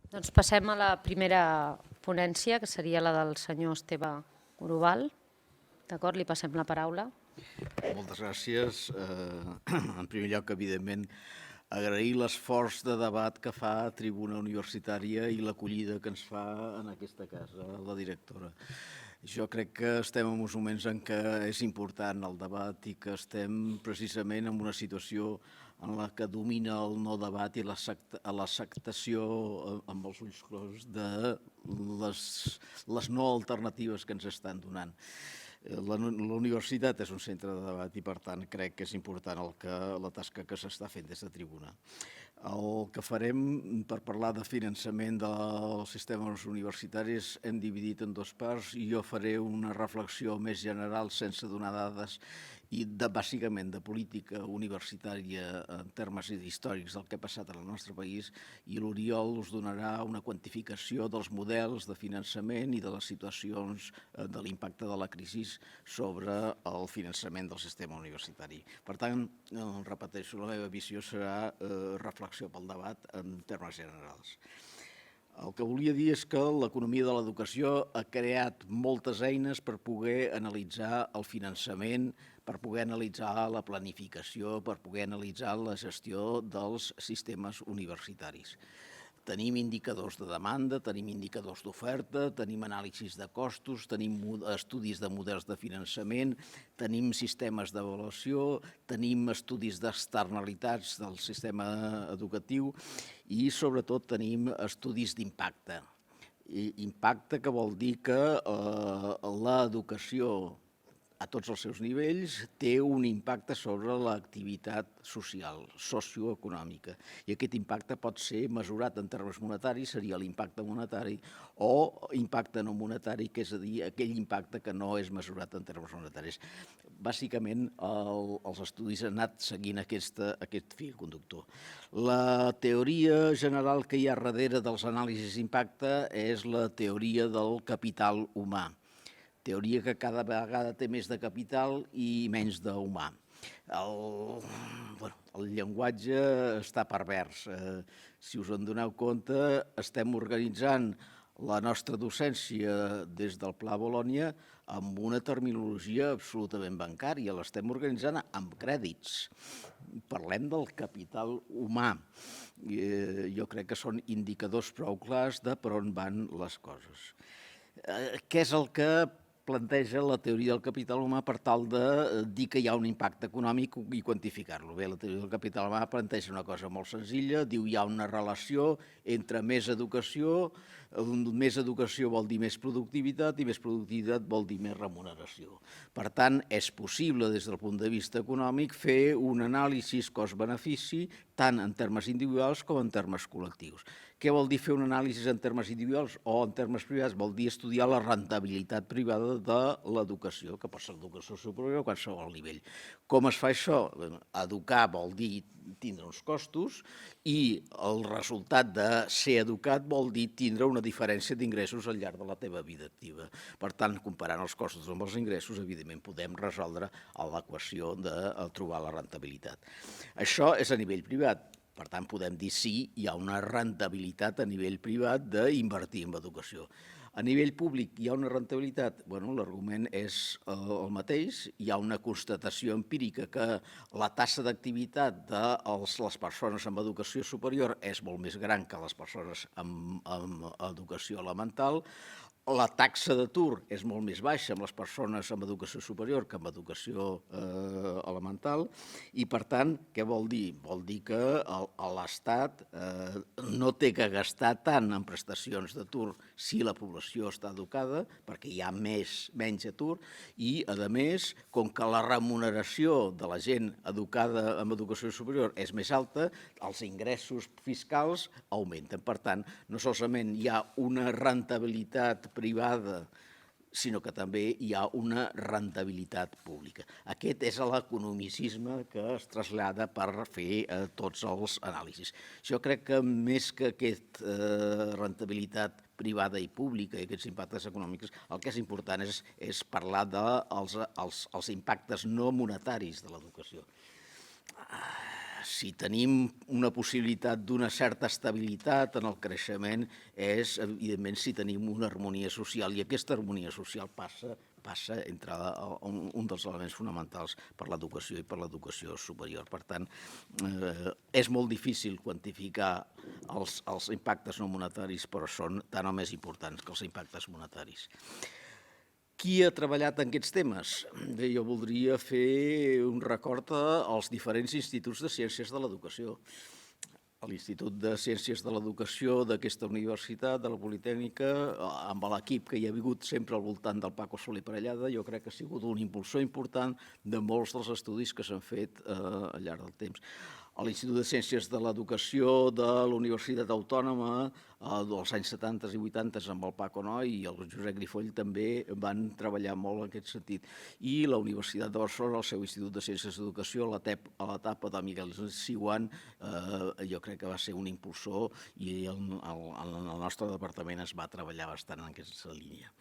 Doncs passem a la primera ponència, que seria la del senyor Esteve Oroval. D'acord, li passem la paraula. Moltes gràcies. En primer lloc, evidentment, agrair l'esforç de debat que fa Tribuna Universitària i l'acollida que ens fa en aquesta casa la directora. Jo crec que estem en uns moments en què és important el debat i que estem precisament en una situació en la que domina el no debat i l'acceptació amb els ulls clos de les no alternatives que ens estan donant. La universitat és un centre de debat i, per tant, crec que és important la tasca que s'està fent des de tribuna. El que farem per parlar de finançament dels sistemes universitaris hem dividit en dues parts i jo faré una reflexió més general sense donar dades i bàsicament de política universitària en termes històrics del que ha passat en el nostre país, i l'Oriol us donarà una quantificació dels models de finançament i de les situacions de l'impacte de la crisi sobre el finançament del sistema universitari. Per tant, repeteixo, la meva visió serà reflexió pel debat en termes generals. El que volia dir és que l'economia de l'educació ha creat moltes eines per poder analitzar el finançament, per poder analitzar la planificació, per poder analitzar la gestió dels sistemes universitaris. Tenim indicadors de demanda, tenim indicadors d'oferta, tenim anàlisis de costos, tenim estudis de models de finançament, tenim sistemes d'avaluació, tenim estudis d'externalitats del sistema educatiu i, sobretot, tenim estudis d'impacte. Impacte que vol dir que l'educació a tots els seus nivells, té un impacte sobre l'activitat social, socioeconòmica. I aquest impacte pot ser mesurat en termes monetaris, seria l'impacte monetari, o impacte no monetari, que és a dir, aquell impacte que no és mesurat en termes monetaris. Bàsicament, els estudis han anat seguint aquest fil conductor. La teoria general que hi ha darrere dels anàlisis d'impacte és la teoria del capital humà. Teoria que cada vegada té més de capital i menys d'humà. El llenguatge està pervers. Si us en doneu compte, estem organitzant la nostra docència des del Pla Bolònia amb una terminologia absolutament bancària. L'estem organitzant amb crèdits. Parlem del capital humà. Jo crec que són indicadors prou clars de per on van les coses. Què és el que planteja la teoria del capital humà per tal de dir que hi ha un impacte econòmic i quantificar-lo? Bé, la teoria del capital humà planteja una cosa molt senzilla, diu hi ha una relació entre més educació vol dir més productivitat i més productivitat vol dir més remuneració. Per tant, és possible des del punt de vista econòmic fer un anàlisi cost-benefici tant en termes individuals com en termes col·lectius. Què vol dir fer un anàlisi en termes individuals o en termes privats? Vol dir estudiar la rendibilitat privada de l'educació, que pot ser l'educació superior a qualsevol nivell. Com es fa això? Educar vol dir tindre uns costos i el resultat de ser educat vol dir tindre una diferència d'ingressos al llarg de la teva vida activa. Per tant, comparant els costos amb els ingressos, evidentment podem resoldre l'equació de trobar la rendibilitat. Això és a nivell privat. Per tant, podem dir sí, hi ha una rendibilitat a nivell privat d'invertir en educació. A nivell públic hi ha una rendibilitat? Bueno, l'argument és el mateix. Hi ha una constatació empírica que la taxa d'activitat de les persones amb educació superior és molt més gran que les persones amb educació elemental. La taxa d'atur és molt més baixa amb les persones amb educació superior que amb educació elemental i, per tant, què vol dir? Vol dir que l'Estat no té que gastar tant en prestacions d'atur si la població està educada, perquè hi ha menys atur i, a més, com que la remuneració de la gent educada amb educació superior és més alta, els ingressos fiscals augmenten. Per tant, no solament hi ha una rendibilitat privada, sinó que també hi ha una rendibilitat pública. Aquest és l'economicisme que es trasllada per fer tots els anàlisis. Jo crec que més que aquesta rendibilitat privada i pública i aquests impactes econòmics, el que és important és parlar dels impactes no monetaris de l'educació. si tenim una possibilitat d'una certa estabilitat en el creixement és, evidentment, si tenim una harmonia social, i aquesta harmonia social passa entre un dels elements fonamentals per l'educació i per l'educació superior. Per tant, és molt difícil quantificar els impactes no monetaris, però són tan o més importants que els impactes monetaris. Qui ha treballat en aquests temes? Bé, jo voldria fer un record als diferents instituts de ciències de l'educació. L'Institut de Ciències de l'Educació d'aquesta universitat, de la Politècnica, amb l'equip que hi ha hagut sempre al voltant del Paco Soler Parellada, jo crec que ha sigut un impulsor important de molts dels estudis que s'han fet al llarg del temps. A l'Institut de Ciències de l'Educació de la Universitat Autònoma, dels anys 70 i 80 amb el Paco Noy i el Josep Grifoll també van treballar molt en aquest sentit. I la Universitat de Barcelona, el seu Institut de Ciències d'Educació, a l'etapa de Miguel Siuan, jo crec que va ser un impulsor i en el nostre departament es va treballar bastant en aquesta línia.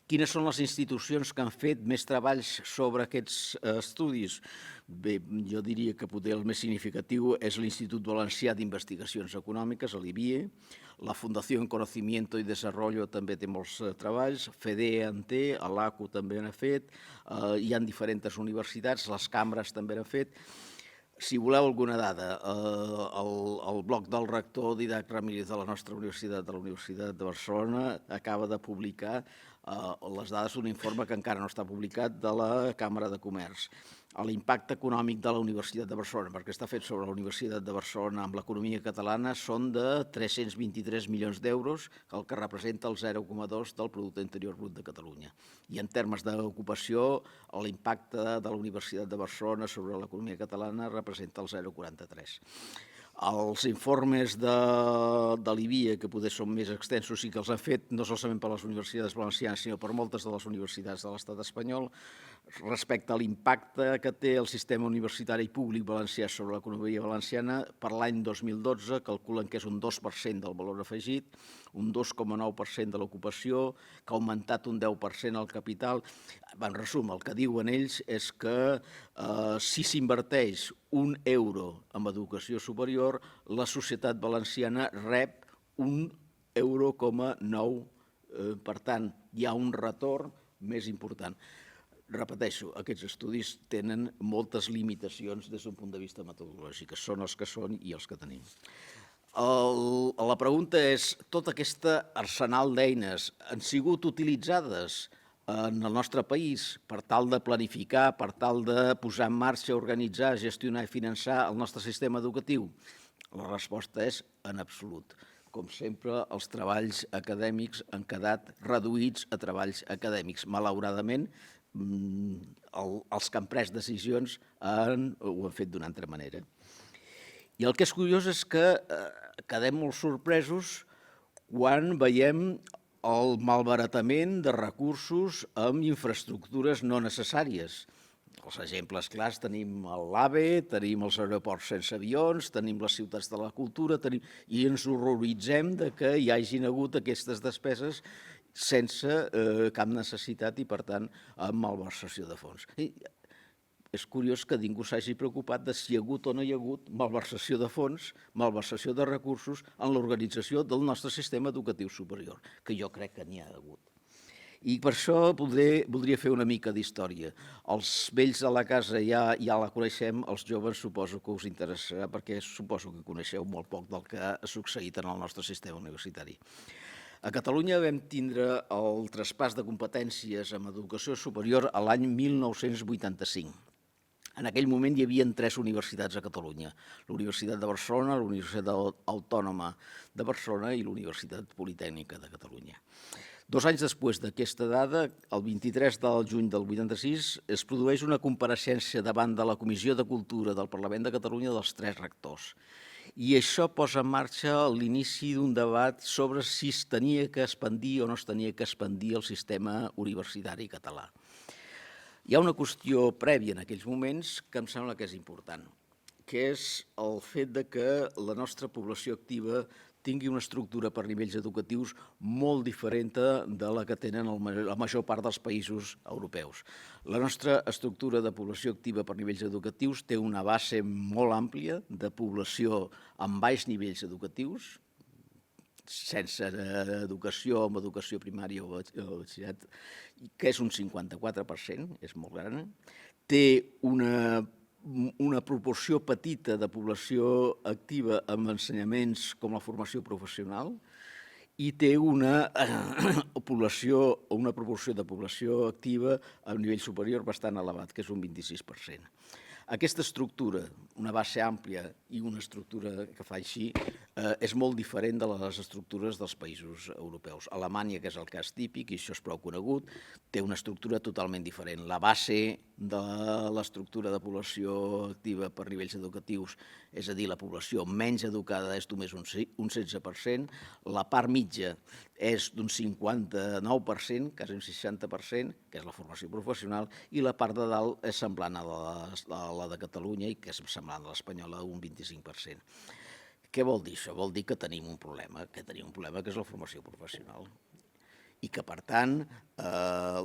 Quines són les institucions que han fet més treballs sobre aquests estudis? Bé, jo diria que potser el més significatiu és l'Institut Valencià d'Investigacions Econòmiques, l'IBIE, la Fundació en Conocimiento i Desarrollo també té molts treballs, FEDE en té, l'ACU també n'ha fet, hi ha diferents universitats, les cambres també n'han fet. Si voleu alguna dada, el bloc del rector Didac Ramírez de la nostra universitat, de la Universitat de Barcelona, acaba de publicar les dades d'un informe que encara no està publicat de la Càmera de Comerç. L'impacte econòmic de la Universitat de Barcelona, perquè està fet sobre la Universitat de Barcelona amb l'economia catalana, són de 323 milions d'euros, el que representa el 0,2 del Producte Interior Brut de Catalunya. I en termes d'ocupació, l'impacte de la Universitat de Barcelona sobre l'economia catalana representa el 0,43. Els informes de l'IBIE, que potser són més extensos i que els han fet no solament per les universitats valencianes, sinó per moltes de les universitats de l'estat espanyol, respecte a l'impacte que té el sistema universitari públic valencià sobre l'economia valenciana, per l'any 2012 calculen que és un 2% del valor afegit, un 2,9% de l'ocupació, que ha augmentat un 10% el capital. En resum, el que diuen ells és que si s'inverteix €1 en educació superior, la societat valenciana rep €1,9. Per tant, hi ha un retorn més important. Repeteixo, aquests estudis tenen moltes limitacions des d'un punt de vista metodològic, són els que són i els que tenim. La pregunta és, tot aquest arsenal d'eines han sigut utilitzades en el nostre país per tal de planificar, per tal de posar en marxa, organitzar, gestionar i finançar el nostre sistema educatiu? La resposta és en absolut. Com sempre, els treballs acadèmics han quedat reduïts a treballs acadèmics. Malauradament, els que han pres decisions ho han fet d'una altra manera. I el que és curiós és que quedem molt sorpresos quan veiem el malbaratament de recursos amb infraestructures no necessàries. Els exemples clars tenim l'AVE, tenim els aeroports sense avions, tenim les ciutats de la cultura, i ens horroritzem que hi hagin hagut aquestes despeses sense cap necessitat i, per tant, amb malversació de fons. És curiós que ningú s'hagi preocupat de si hi ha hagut o no hi ha hagut malversació de fons, malversació de recursos en l'organització del nostre sistema educatiu superior, que jo crec que n'hi ha hagut. I per això voldria fer una mica d'història. Els vells de la casa ja la coneixem, els joves suposo que us interessarà, perquè suposo que coneixeu molt poc del que ha succeït en el nostre sistema universitari. A Catalunya vam tindre el traspàs de competències en educació superior a l'any 1985. En aquell moment hi havia 3 universitats a Catalunya, la Universitat de Barcelona, la Universitat Autònoma de Barcelona i la Universitat Politècnica de Catalunya. 2 anys després d'aquesta data, el 23 de juny del 86, es produeix una compareixença davant de la Comissió de Cultura del Parlament de Catalunya dels 3 rectors. I això posa en marxa l'inici d'un debat sobre si es tenia que expandir o no es tenia que expandir el sistema universitari català. Hi ha una qüestió prèvia en aquells moments que em sembla que és important, que és el fet que la nostra població activa tingui una estructura per nivells educatius molt diferent de la que tenen la major part dels països europeus. La nostra estructura de població activa per nivells educatius té una base molt àmplia de població amb baix nivells educatius, sense educació, amb educació primària o batxillerat, que és un 54%, és molt gran. Té una proporció petita de població activa amb ensenyaments com la formació professional i té una proporció de població activa a nivell superior bastant elevat, que és un 26%. Aquesta estructura, una base àmplia i una estructura que fa així, és molt diferent de les estructures dels països europeus. Alemanya, que és el cas típic, i això és prou conegut, té una estructura totalment diferent. La base de l'estructura de població activa per nivells educatius, és a dir, la població menys educada és només un 16%, la part mitja és d'un 59%, quasi un 60%, que és la formació professional, i la part de dalt és semblant a la de Catalunya i que és semblant a l'espanyola, un 25%. Què vol dir això? Vol dir que tenim un problema, que és la formació professional. I que, per tant,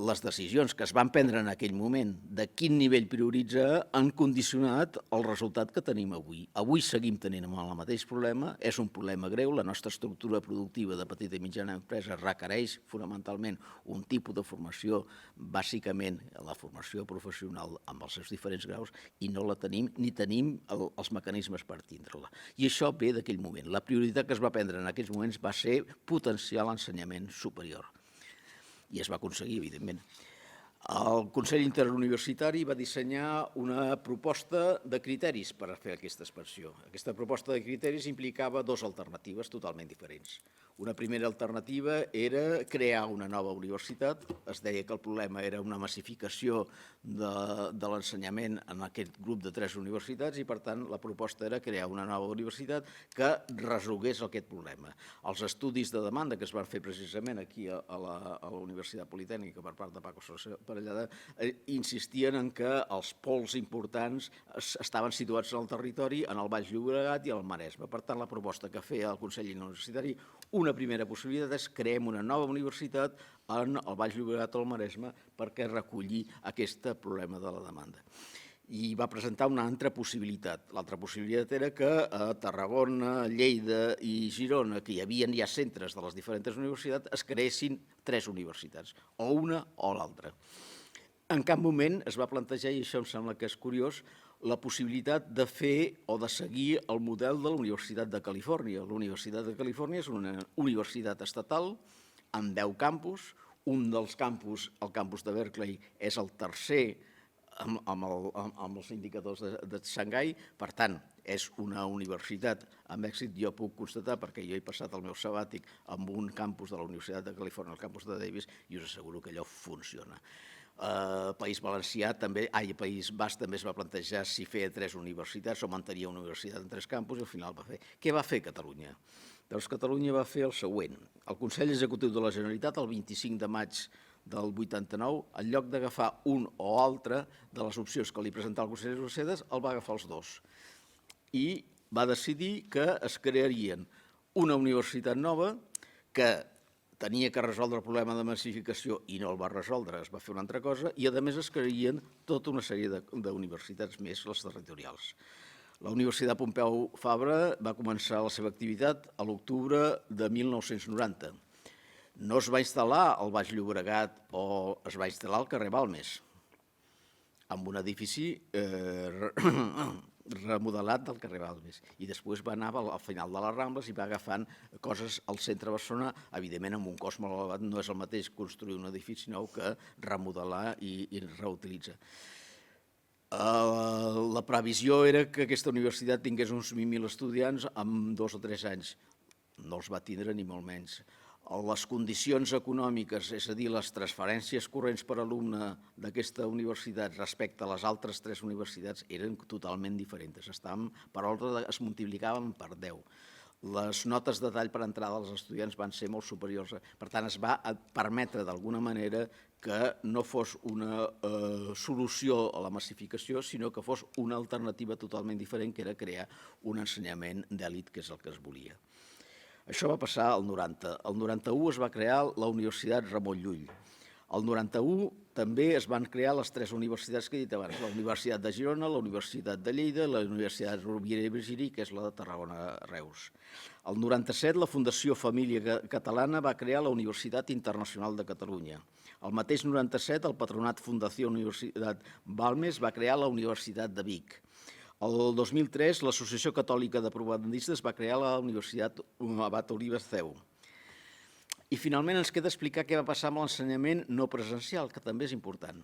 les decisions que es van prendre en aquell moment de quin nivell prioritzar han condicionat el resultat que tenim avui. Avui seguim tenint el mateix problema, és un problema greu, la nostra estructura productiva de petita i mitjana empresa requereix fonamentalment un tipus de formació, bàsicament la formació professional amb els seus diferents graus, i no la tenim ni tenim els mecanismes per tindre-la. I això ve d'aquell moment. La prioritat que es va prendre en aquells moments va ser potenciar l'ensenyament superior. I es va aconseguir, evidentment. El Consell Interuniversitari va dissenyar una proposta de criteris per fer aquesta expansió. Aquesta proposta de criteris implicava dues alternatives totalment diferents. Una primera alternativa era crear una nova universitat. Es deia que el problema era una massificació de l'ensenyament en aquest grup de 3 universitats i, per tant, la proposta era crear una nova universitat que resolgués aquest problema. Els estudis de demanda que es van fer precisament aquí a la Universitat Politècnica per part de Paco Parellada insistien en que els pols importants estaven situats en el territori, en el Baix Llobregat i al Maresme. Per tant, la proposta que feia el Consell Universitari, una primera possibilitat és creem una nova universitat en el Baix Llobregat o el Maresme perquè recolli aquest problema de la demanda. I va presentar una altra possibilitat. L'altra possibilitat era que a Tarragona, Lleida i Girona, que hi havia ja centres de les diferents universitats, es creessin 3 universitats, o una o l'altra. En cap moment es va plantejar, i això em sembla que és curiós, la possibilitat de fer o de seguir el model de la Universitat de Califòrnia. La Universitat de Califòrnia és una universitat estatal amb 10 campus. Un dels campus, el campus de Berkeley, és el tercer amb els indicadors de Xangai. Per tant, és una universitat amb èxit. Jo puc constatar, perquè jo he passat el meu sabàtic amb un campus de la Universitat de Califòrnia, el campus de Davis, i us asseguro que allò funciona. País Basc també es va plantejar si feia 3 universitats o mantenia una universitat en 3 campus i al final va fer. Què va fer Catalunya? Doncs Catalunya va fer el següent. El Consell Executiu de la Generalitat, el 25 de maig del 89, en lloc d'agafar un o altre de les opcions que li presentava el Consell d'Universitats, el va agafar els 2. I va decidir que es crearien una universitat nova que tenia que resoldre el problema de massificació i no el va resoldre, es va fer una altra cosa, i a més es crearien tota una sèrie d'universitats més, les territorials. La Universitat Pompeu Fabra va començar la seva activitat a l'octubre de 1990. No es va instal·lar al Baix Llobregat o es va instal·lar al carrer Balmes, amb un edifici remodelat del carrer Balmes. I després va anar al final de les Rambles i va agafant coses al centre de Barcelona, evidentment amb un cost molt elevat. No és el mateix construir un edifici nou que remodelar i reutilitzar. La previsió era que aquesta universitat tingués uns 20.000 estudiants en 2 o 3 anys. No els va tindre ni molt menys. Les condicions econòmiques, és a dir, les transferències corrents per alumne d'aquesta universitat respecte a les altres 3 universitats eren totalment diferents. Per ordre es multiplicaven per 10. Les notes de tall per entrada dels estudiants van ser molt superiors. Per tant, es va permetre d'alguna manera que no fos una solució a la massificació, sinó que fos una alternativa totalment diferent, que era crear un ensenyament d'èlit, que és el que es volia. Això va passar al 90. Al 91 es va crear la Universitat Ramon Llull. Al 91 també es van crear les 3 universitats que he dit abans, la Universitat de Girona, la Universitat de Lleida i la Universitat Rovira i Virgili, que és la de Tarragona-Reus. Al 97 la Fundació Família Catalana va crear la Universitat Internacional de Catalunya. Al mateix 97 el Patronat Fundació Universitat Balmes va crear la Universitat de Vic. El 2003 l'Associació Catòlica de Propagandistes va crear la Universitat Abat Olives CEU. I finalment ens queda explicar què va passar amb l'ensenyament no presencial, que també és important.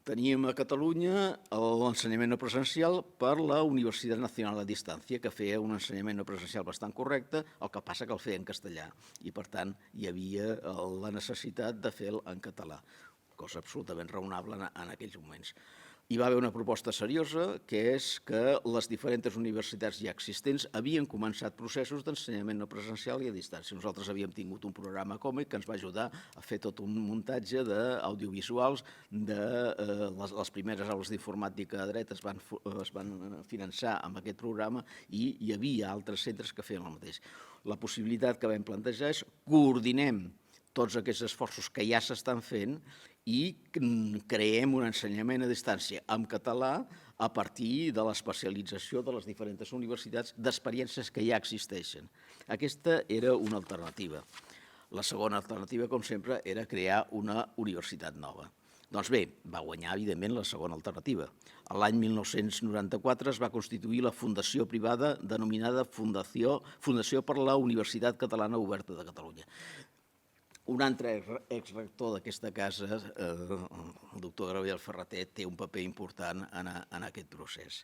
Teníem a Catalunya l'ensenyament no presencial per la Universitat Nacional a Distància, que feia un ensenyament no presencial bastant correcte, el que passa que el feia en castellà i, per tant, hi havia la necessitat de fer-lo en català, cosa absolutament raonable en aquells moments. Hi va haver una proposta seriosa, que és que les diferents universitats ja existents havien començat processos d'ensenyament no presencial i a distància. Nosaltres havíem tingut un programa còmic que ens va ajudar a fer tot un muntatge d'audiovisuals, les primeres aules d'informàtica a dret es van finançar amb aquest programa i hi havia altres centres que feien el mateix. La possibilitat que vam plantejar és coordinem tots aquests esforços que ja s'estan fent i creem un ensenyament a distància en català a partir de l'especialització de les diferents universitats d'experiències que ja existeixen. Aquesta era una alternativa. La segona alternativa, com sempre, era crear una universitat nova. Doncs bé, va guanyar, evidentment, la segona alternativa. L'any 1994 es va constituir la fundació privada denominada Fundació per la Universitat Catalana Oberta de Catalunya. Un altre exrector d'aquesta casa, el doctor Gabriel Ferrater, té un paper important en aquest procés.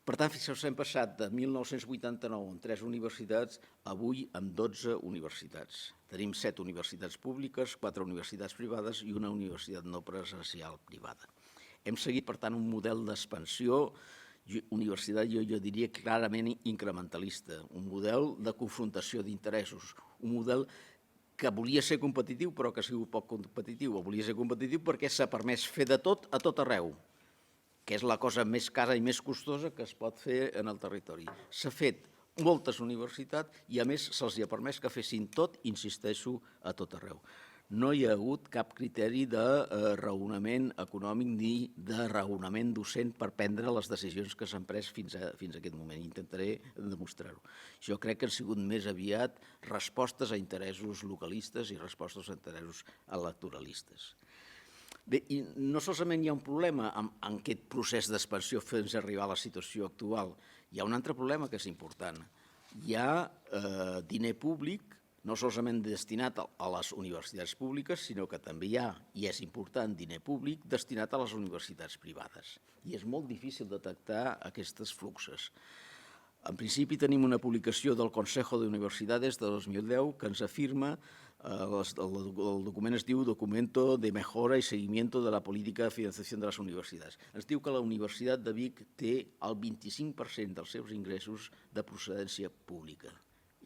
Per tant, fixeu-vos, hem passat de 1989 amb 3 universitats, avui amb 12 universitats. Tenim 7 universitats públiques, 4 universitats privades i una universitat no presencial privada. Hem seguit, per tant, un model d'expansió universitari, jo diria, clarament incrementalista, un model de confrontació d'interessos, un model que volia ser competitiu però que ha sigut poc competitiu, o volia ser competitiu perquè s'ha permès fer de tot a tot arreu, que és la cosa més cara i més costosa que es pot fer en el territori. S'ha fet moltes universitats i a més se'ls ha permès que fessin tot, insisteixo, a tot arreu. No hi ha hagut cap criteri de raonament econòmic ni de raonament docent per prendre les decisions que s'han pres fins a aquest moment. Intentaré demostrar-ho. Jo crec que han sigut més aviat respostes a interessos localistes i respostes a interessos electoralistes. Bé, i no solament hi ha un problema en aquest procés d'expansió fins a arribar a la situació actual, hi ha un altre problema que és important. Hi ha diner públic no solament destinat a les universitats públiques, sinó que també hi ha, i és important, diner públic destinat a les universitats privades. I és molt difícil detectar aquests fluxos. En principi tenim una publicació del Consejo de Universidades de 2010 que ens afirma, el document es diu Documento de Mejora y Seguimiento de la Política de Financiación de las Universidades. Ens diu que la Universitat de Vic té el 25% dels seus ingressos de procedència pública.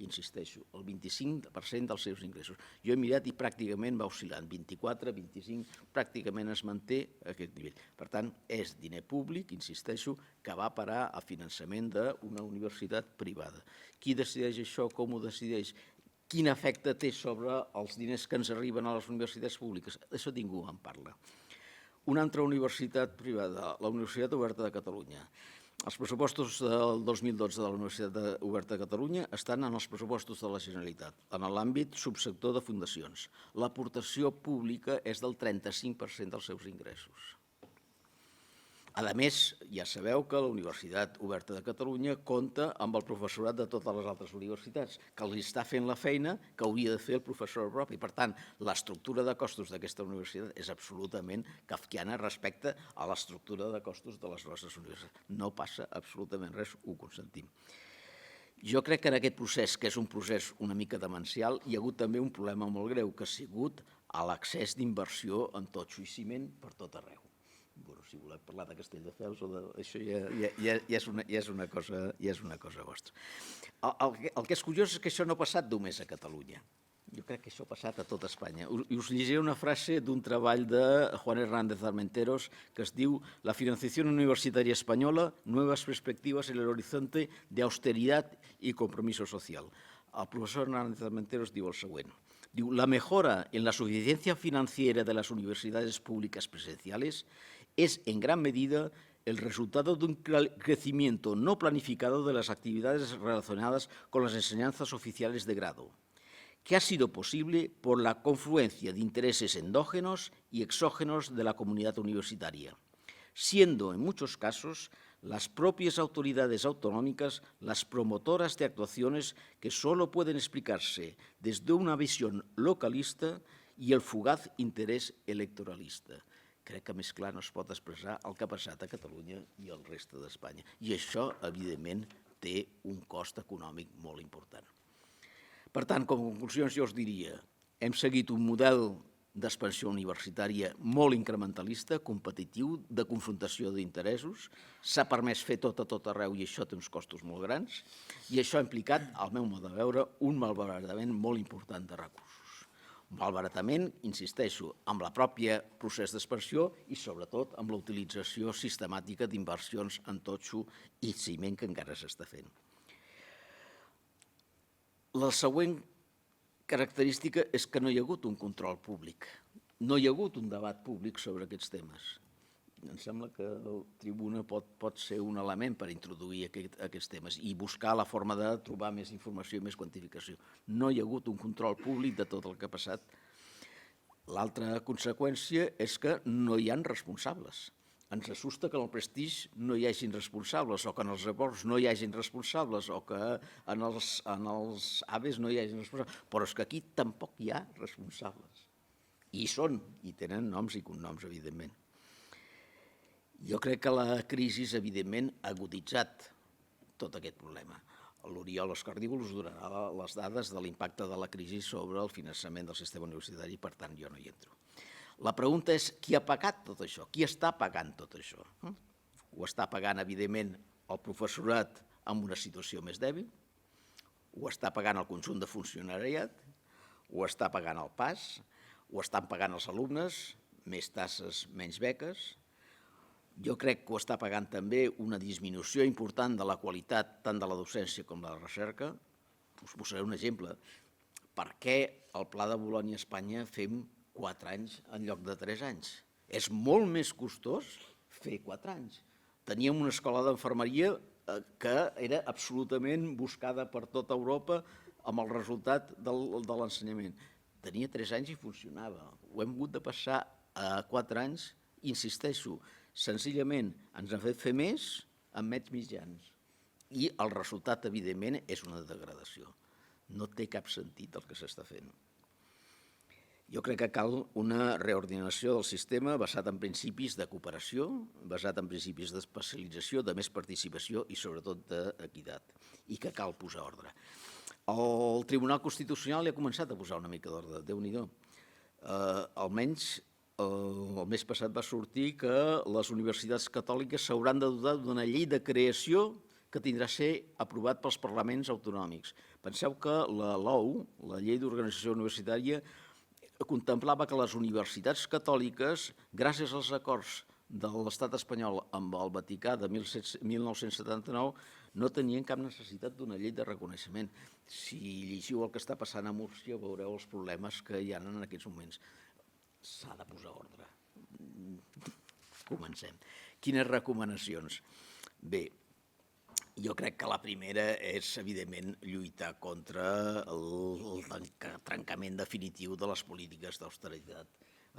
Insisteixo, el 25% dels seus ingressos. Jo he mirat i pràcticament va oscil·lant, 24, 25, pràcticament es manté aquest nivell. Per tant, és diner públic, insisteixo, que va parar a finançament d'una universitat privada. Qui decideix això, com ho decideix? Quin efecte té sobre els diners que ens arriben a les universitats públiques? D'això ningú en parla. Una altra universitat privada, la Universitat Oberta de Catalunya. Els pressupostos del 2012 de la Universitat Oberta de Catalunya estan en els pressupostos de la Generalitat, en l'àmbit subsector de fundacions. L'aportació pública és del 35% dels seus ingressos. A més, ja sabeu que la Universitat Oberta de Catalunya compta amb el professorat de totes les altres universitats, que li està fent la feina que hauria de fer el professor propi. Per tant, l'estructura de costos d'aquesta universitat és absolutament kafkiana respecte a l'estructura de costos de les nostres universitats. No passa absolutament res, ho consentim. Jo crec que en aquest procés, que és un procés una mica demencial, hi ha hagut també un problema molt greu, que ha sigut l'accés d'inversió en totxo i ciment per tot arreu. Si voleu parlar de Castelldefels o d'això ja és una cosa vostra. El que és curiós és que això no ha passat només a Catalunya. Jo crec que això ha passat a tot Espanya. I us llegiré una frase d'un treball de Juan Hernández Armenteros que es diu «La financiación universitaria española, nuevas perspectivas en el horizonte de austeridad y compromiso social». el professor Hernández Armenteros diu el següent. Diu, la mejora en la suficiencia financiera de las universidades públicas presenciales es en gran medida el resultado de un crecimiento no planificado de las actividades relacionadas con las enseñanzas oficiales de grado, que ha sido posible por la confluencia de intereses endógenos y exógenos de la comunidad universitaria, siendo en muchos casos las propias autoridades autonómicas las promotoras de actuaciones que solo pueden explicarse desde una visión localista i el fugaz interès electoralista. Crec que més clar no es pot expressar el que ha passat a Catalunya i al reste d'Espanya. I això, evidentment, té un cost econòmic molt important. Per tant, com a conclusions, jo us diria, hem seguit un model d'expansió universitària molt incrementalista, competitiu, de confrontació d'interessos, s'ha permès fer tot a tot arreu i això té uns costos molt grans, i això ha implicat, al meu mode de veure, un malbaratament molt important de recursos. Un malbaratament, insisteixo, amb el propi procés d'expansió i, sobretot, amb la utilització sistemàtica d'inversions en totxo i ciment que encara s'està fent. La següent característica és que no hi ha hagut un control públic, no hi ha hagut un debat públic sobre aquests temes. Em sembla que el tribuna pot ser un element per introduir aquests temes i buscar la forma de trobar més informació i més quantificació. No hi ha hagut un control públic de tot el que ha passat. L'altra conseqüència és que no hi ha responsables. Ens assusta que en el Prestige no hi hagin responsables o que en els aeroports no hi hagin responsables o que en els AVEs no hi hagin responsables, però és que aquí tampoc hi ha responsables. I hi són, i tenen noms i cognoms, evidentment. Jo crec que la crisi, evidentment, ha aguditzat tot aquest problema. L'Oriol Escardívol us donarà les dades de l'impacte de la crisi sobre el finançament del sistema universitari, per tant, jo no hi entro. La pregunta és qui ha pagat tot això? Qui està pagant tot això? Ho està pagant, evidentment, el professorat en una situació més dèbil? Ho està pagant el conjunt de funcionariat? Ho està pagant el PAS? Ho estan pagant els alumnes? Més tasses, menys beques? Jo crec que ho està pagant també una disminució important de la qualitat tant de la docència com de la recerca. Us posaré un exemple. Per què al Pla de Bolonya a Espanya fem 4 anys en lloc de 3 anys? És molt més costós fer 4 anys. Teníem una escola d'infermeria que era absolutament buscada per tota Europa amb el resultat de l'ensenyament. Tenia 3 anys i funcionava. Ho hem hagut de passar a 4 anys, insisteixo, senzillament ens han fet fer més amb menys mitjans. I el resultat, evidentment, és una degradació. No té cap sentit el que s'està fent. Jo crec que cal una reordinació del sistema basat en principis de cooperació, basat en principis d'especialització, de més participació i, sobretot, d'equitat, i que cal posar ordre. El Tribunal Constitucional ja ha començat a posar una mica d'ordre, Déu-n'hi-do. Almenys el mes passat va sortir que les universitats catòliques s'hauran de dotar d'una llei de creació que tindrà a ser aprovat pels parlaments autonòmics. Penseu que la LOU, la Llei d'Organització Universitària, contemplava que les universitats catòliques, gràcies als acords de l'estat espanyol amb el Vaticà de 1979, no tenien cap necessitat d'una llei de reconeixement. Si llegiu el que està passant a Múrcia, veureu els problemes que hi ha en aquests moments. S'ha de posar ordre. Comencem. Quines recomanacions? Bé, jo crec que la primera és, evidentment, lluitar contra el trencament definitiu de les polítiques d'austeritat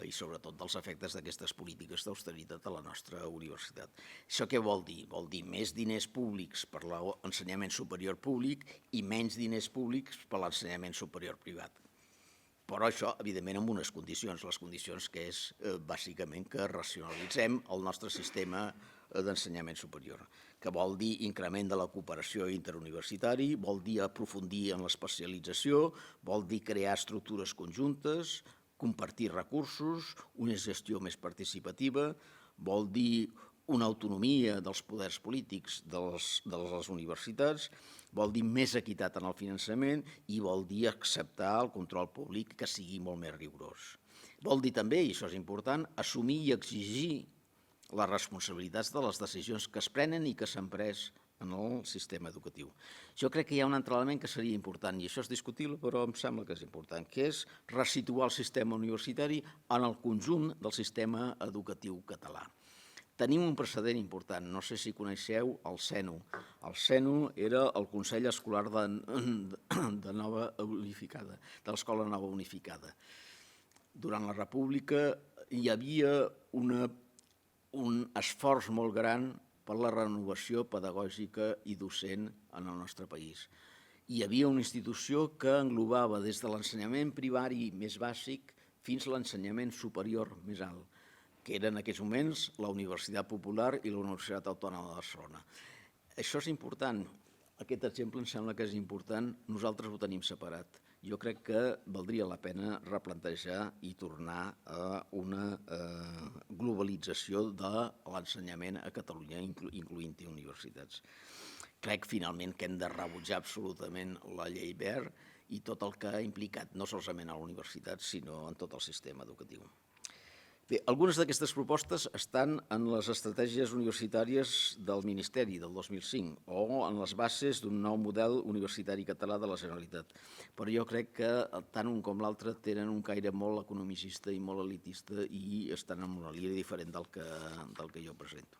i, sobretot, dels efectes d'aquestes polítiques d'austeritat a la nostra universitat. Això què vol dir? Vol dir més diners públics per l'ensenyament superior públic i menys diners públics per l'ensenyament superior privat. Però això, evidentment, amb unes condicions. Les condicions que és, bàsicament, que racionalitzem el nostre sistema d'ensenyament superior, que vol dir increment de la cooperació interuniversitari, vol dir aprofundir en l'especialització, vol dir crear estructures conjuntes, compartir recursos, una gestió més participativa, vol dir una autonomia dels poders polítics de les universitats, vol dir més equitat en el finançament i vol dir acceptar el control públic que sigui molt més rigorós. Vol dir també, i això és important, assumir i exigir les responsabilitats de les decisions que es prenen i que s'han pres en el sistema educatiu. Jo crec que hi ha un altre element que seria important, i això és discutible, però em sembla que és important, que és resituar el sistema universitari en el conjunt del sistema educatiu català. Tenim un precedent important, no sé si coneixeu el CENU. El CENU era el Consell Escolar de Nova Unificada, de l'Escola Nova Unificada. Durant la República hi havia un esforç molt gran per la renovació pedagògica i docent en el nostre país. Hi havia una institució que englobava des de l'ensenyament primari més bàsic fins a l'ensenyament superior més alt, que era en aquests moments la Universitat Popular i la Universitat Autònoma de Barcelona. Això és important, aquest exemple em sembla que és important, nosaltres ho tenim separat. Jo crec que valdria la pena replantejar i tornar a una globalització de l'ensenyament a Catalunya, incloent-hi universitats. Crec finalment que hem de rebutjar absolutament la llei Wert i tot el que ha implicat no solament a la universitat, sinó en tot el sistema educatiu. Bé, algunes d'aquestes propostes estan en les estratègies universitàries del Ministeri del 2005 o en les bases d'un nou model universitari català de la Generalitat. Però jo crec que tant un com l'altre tenen un caire molt economicista i molt elitista i estan en una línia diferent del que jo presento.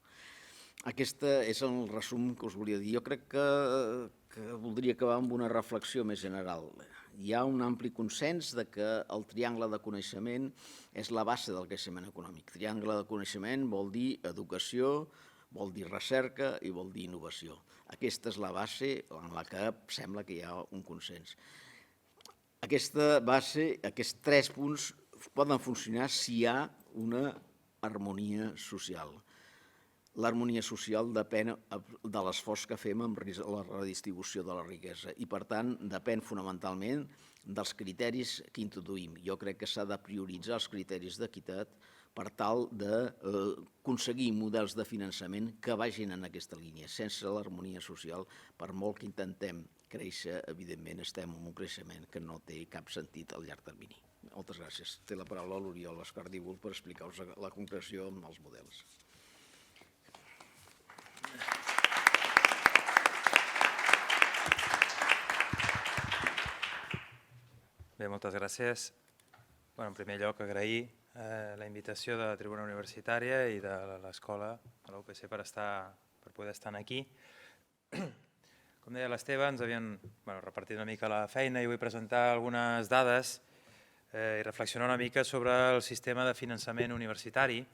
Aquest és el resum que us volia dir. Jo crec que voldria acabar amb una reflexió més general. Hi ha un ampli consens de que el triangle de coneixement és la base del creixement econòmic. Triangle de coneixement vol dir educació, vol dir recerca i vol dir innovació. Aquesta és la base en la que sembla que hi ha un consens. Aquesta base, aquests 3 punts poden funcionar si hi ha una harmonia social. L'harmonia social depèn de l'esforç que fem amb la redistribució de la riquesa i, per tant, depèn fonamentalment dels criteris que introduïm. Jo crec que s'ha de prioritzar els criteris d'equitat per tal d'aconseguir models de finançament que vagin en aquesta línia. Sense l'harmonia social, per molt que intentem créixer, evidentment estem en un creixement que no té cap sentit al llarg termini. Moltes gràcies. Té la paraula l'Oriol Escardívol per explicar-vos la concreció amb els models. Bé, moltes gràcies. En primer lloc, agrair la invitació de la Tribuna Universitària i de l'Escola, de la UPC, per poder estar aquí. Com deia l'Esteve, ens havien repartit una mica la feina i vull presentar algunes dades i reflexionar una mica sobre el sistema de finançament universitari.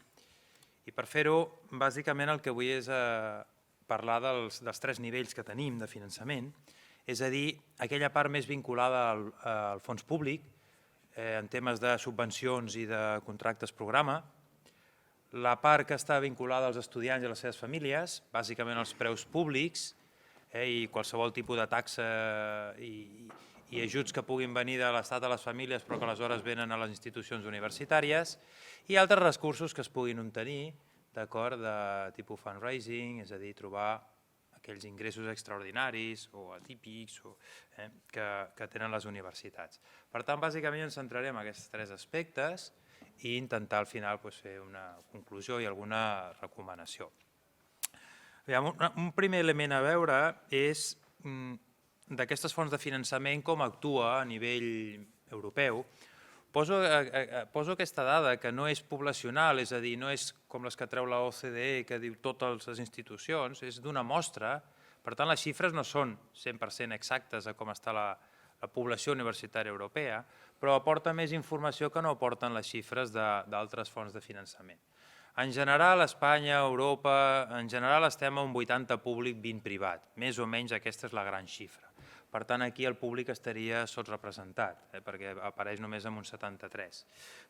I per fer-ho, bàsicament el que vull és parlar dels 3 nivells que tenim de finançament, és a dir, aquella part més vinculada al fons públic, en temes de subvencions i de contractes programa, la part que està vinculada als estudiants i a les seves famílies, bàsicament els preus públics i qualsevol tipus de taxa i ajuts que puguin venir de l'Estat a les famílies però que aleshores venen a les institucions universitàries, i altres recursos que es puguin obtenir d'acord de tipus fundraising, és a dir, trobar aquells ingressos extraordinaris o atípics que tenen les universitats. Per tant, bàsicament ens centrarem en aquests 3 aspectes i intentar al final fer una conclusió i alguna recomanació. Un primer element a veure és d'aquestes fonts de finançament com actua a nivell europeu. Poso aquesta dada que no és poblacional, és a dir, no és com les que treu la OCDE que diu totes les institucions, és d'una mostra, per tant les xifres no són 100% exactes a com està la població universitària europea, però aporta més informació que no aporten les xifres d'altres fonts de finançament. En general, a Espanya, a Europa, en general estem a un 80 públic, 20 privat, més o menys aquesta és la gran xifra. Per tant, aquí el públic estaria sotsrepresentat, perquè apareix només amb un 73.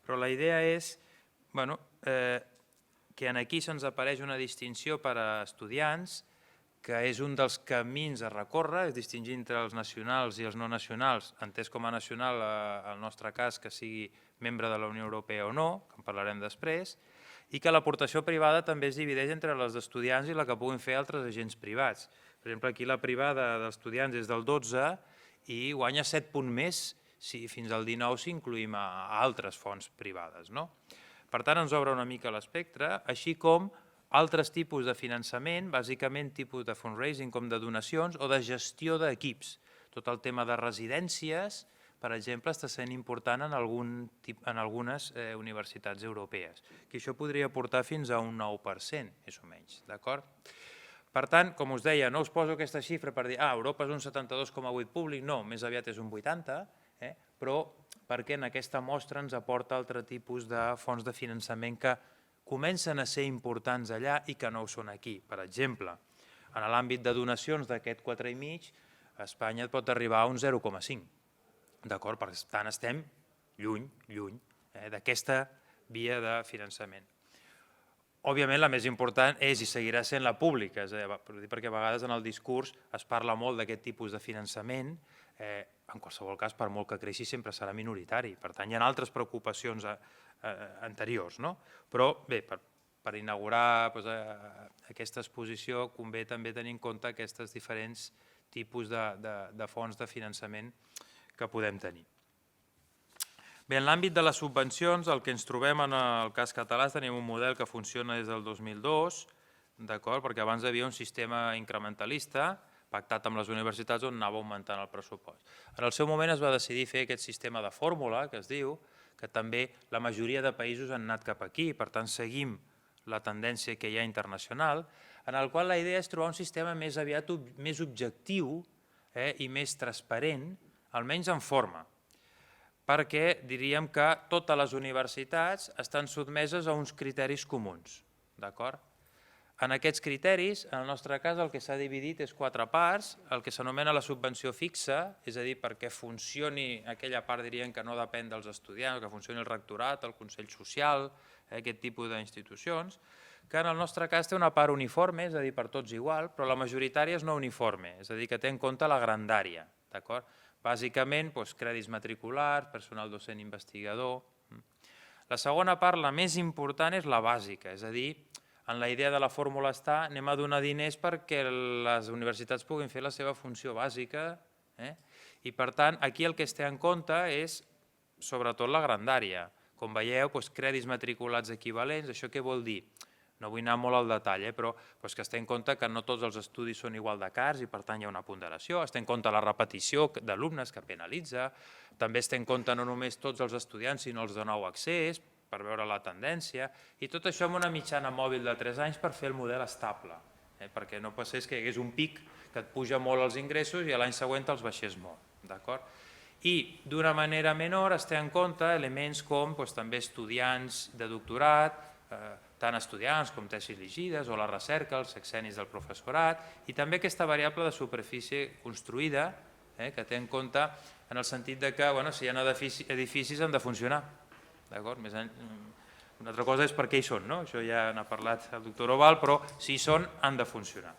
Però la idea és que aquí se'ns apareix una distinció per a estudiants, que és un dels camins a recórrer, és distingir entre els nacionals i els no nacionals, entès com a nacional, el nostre cas, que sigui membre de la Unió Europea o no, que en parlarem després, i que l'aportació privada també es divideix entre les d'estudiants i la que puguin fer altres agents privats. Per exemple, aquí la privada d'estudiants és del 12 i guanya 7 punts més si fins al 19 si incluïm altres fonts privades. Per tant, ens obre una mica l'espectre, així com altres tipus de finançament, bàsicament tipus de fundraising com de donacions o de gestió d'equips. Tot el tema de residències, per exemple, està sent important en algunes universitats europees, que això podria portar fins a un 9%, més o menys, d'acord? Per tant, com us deia, no us poso aquesta xifra per dir Europa és un 72,8 públic, no, més aviat és un 80, però perquè en aquesta mostra ens aporta altre tipus de fonts de finançament que comencen a ser importants allà i que no ho són aquí. Per exemple, en l'àmbit de donacions d'aquest 4,5, Espanya pot arribar a un 0,5. D'acord? Per tant, estem lluny d'aquesta via de finançament. Òbviament, la més important és i seguirà sent la pública, perquè a vegades en el discurs es parla molt d'aquest tipus de finançament, en qualsevol cas, per molt que creixi, sempre serà minoritari. Per tant, hi ha altres preocupacions anteriors. Però bé, per inaugurar aquesta exposició convé també tenir en compte aquests diferents tipus de fons de finançament que podem tenir. Bé, en l'àmbit de les subvencions, el que ens trobem en el cas català és tenim un model que funciona des del 2002, perquè abans hi havia un sistema incrementalista pactat amb les universitats on anava augmentant el pressupost. En el seu moment es va decidir fer aquest sistema de fórmula, que es diu, que també la majoria de països han anat cap aquí, per tant seguim la tendència que hi ha internacional, en el qual la idea és trobar un sistema més aviat més objectiu i més transparent, almenys en forma, perquè diríem que totes les universitats estan sotmeses a uns criteris comuns. En aquests criteris, en el nostre cas, el que s'ha dividit és 4 parts, el que s'anomena la subvenció fixa, és a dir, perquè funcioni aquella part, diríem, que no depèn dels estudiants, que funcioni el rectorat, el Consell Social, aquest tipus d'institucions, que en el nostre cas té una part uniforme, és a dir, per tots igual, però la majoritària és no uniforme, és a dir, que té en compte la grandària. Bàsicament, crèdits matriculars, personal docent investigador. La segona part, la més important, és la bàsica, és a dir, en la idea de la fórmula està, anem a donar diners perquè les universitats puguin fer la seva funció bàsica i, per tant, aquí el que es té en compte és, sobretot, la grandària. Com veieu, crèdits matriculats equivalents, això què vol dir? No vull anar molt al detall, però que es té en compte que no tots els estudis són igual de cars i per tant hi ha una ponderació, es té en compte la repetició d'alumnes que penalitza, també es té en compte no només tots els estudiants sinó els de nou accés per veure la tendència i tot això amb una mitjana mòbil de 3 anys per fer el model estable, perquè no passés que hi hagués un pic que et puja molt els ingressos i l'any següent els baixés molt. I d'una manera menor es té en compte elements com també estudiants de doctorat, tant estudiants com tesis llegides o la recerca, els sexennis del professorat i també aquesta variable de superfície construïda que té en compte en el sentit que si hi ha edificis han de funcionar. Una altra cosa és per què hi són, això ja n'ha parlat el doctor Oval, però si hi són han de funcionar.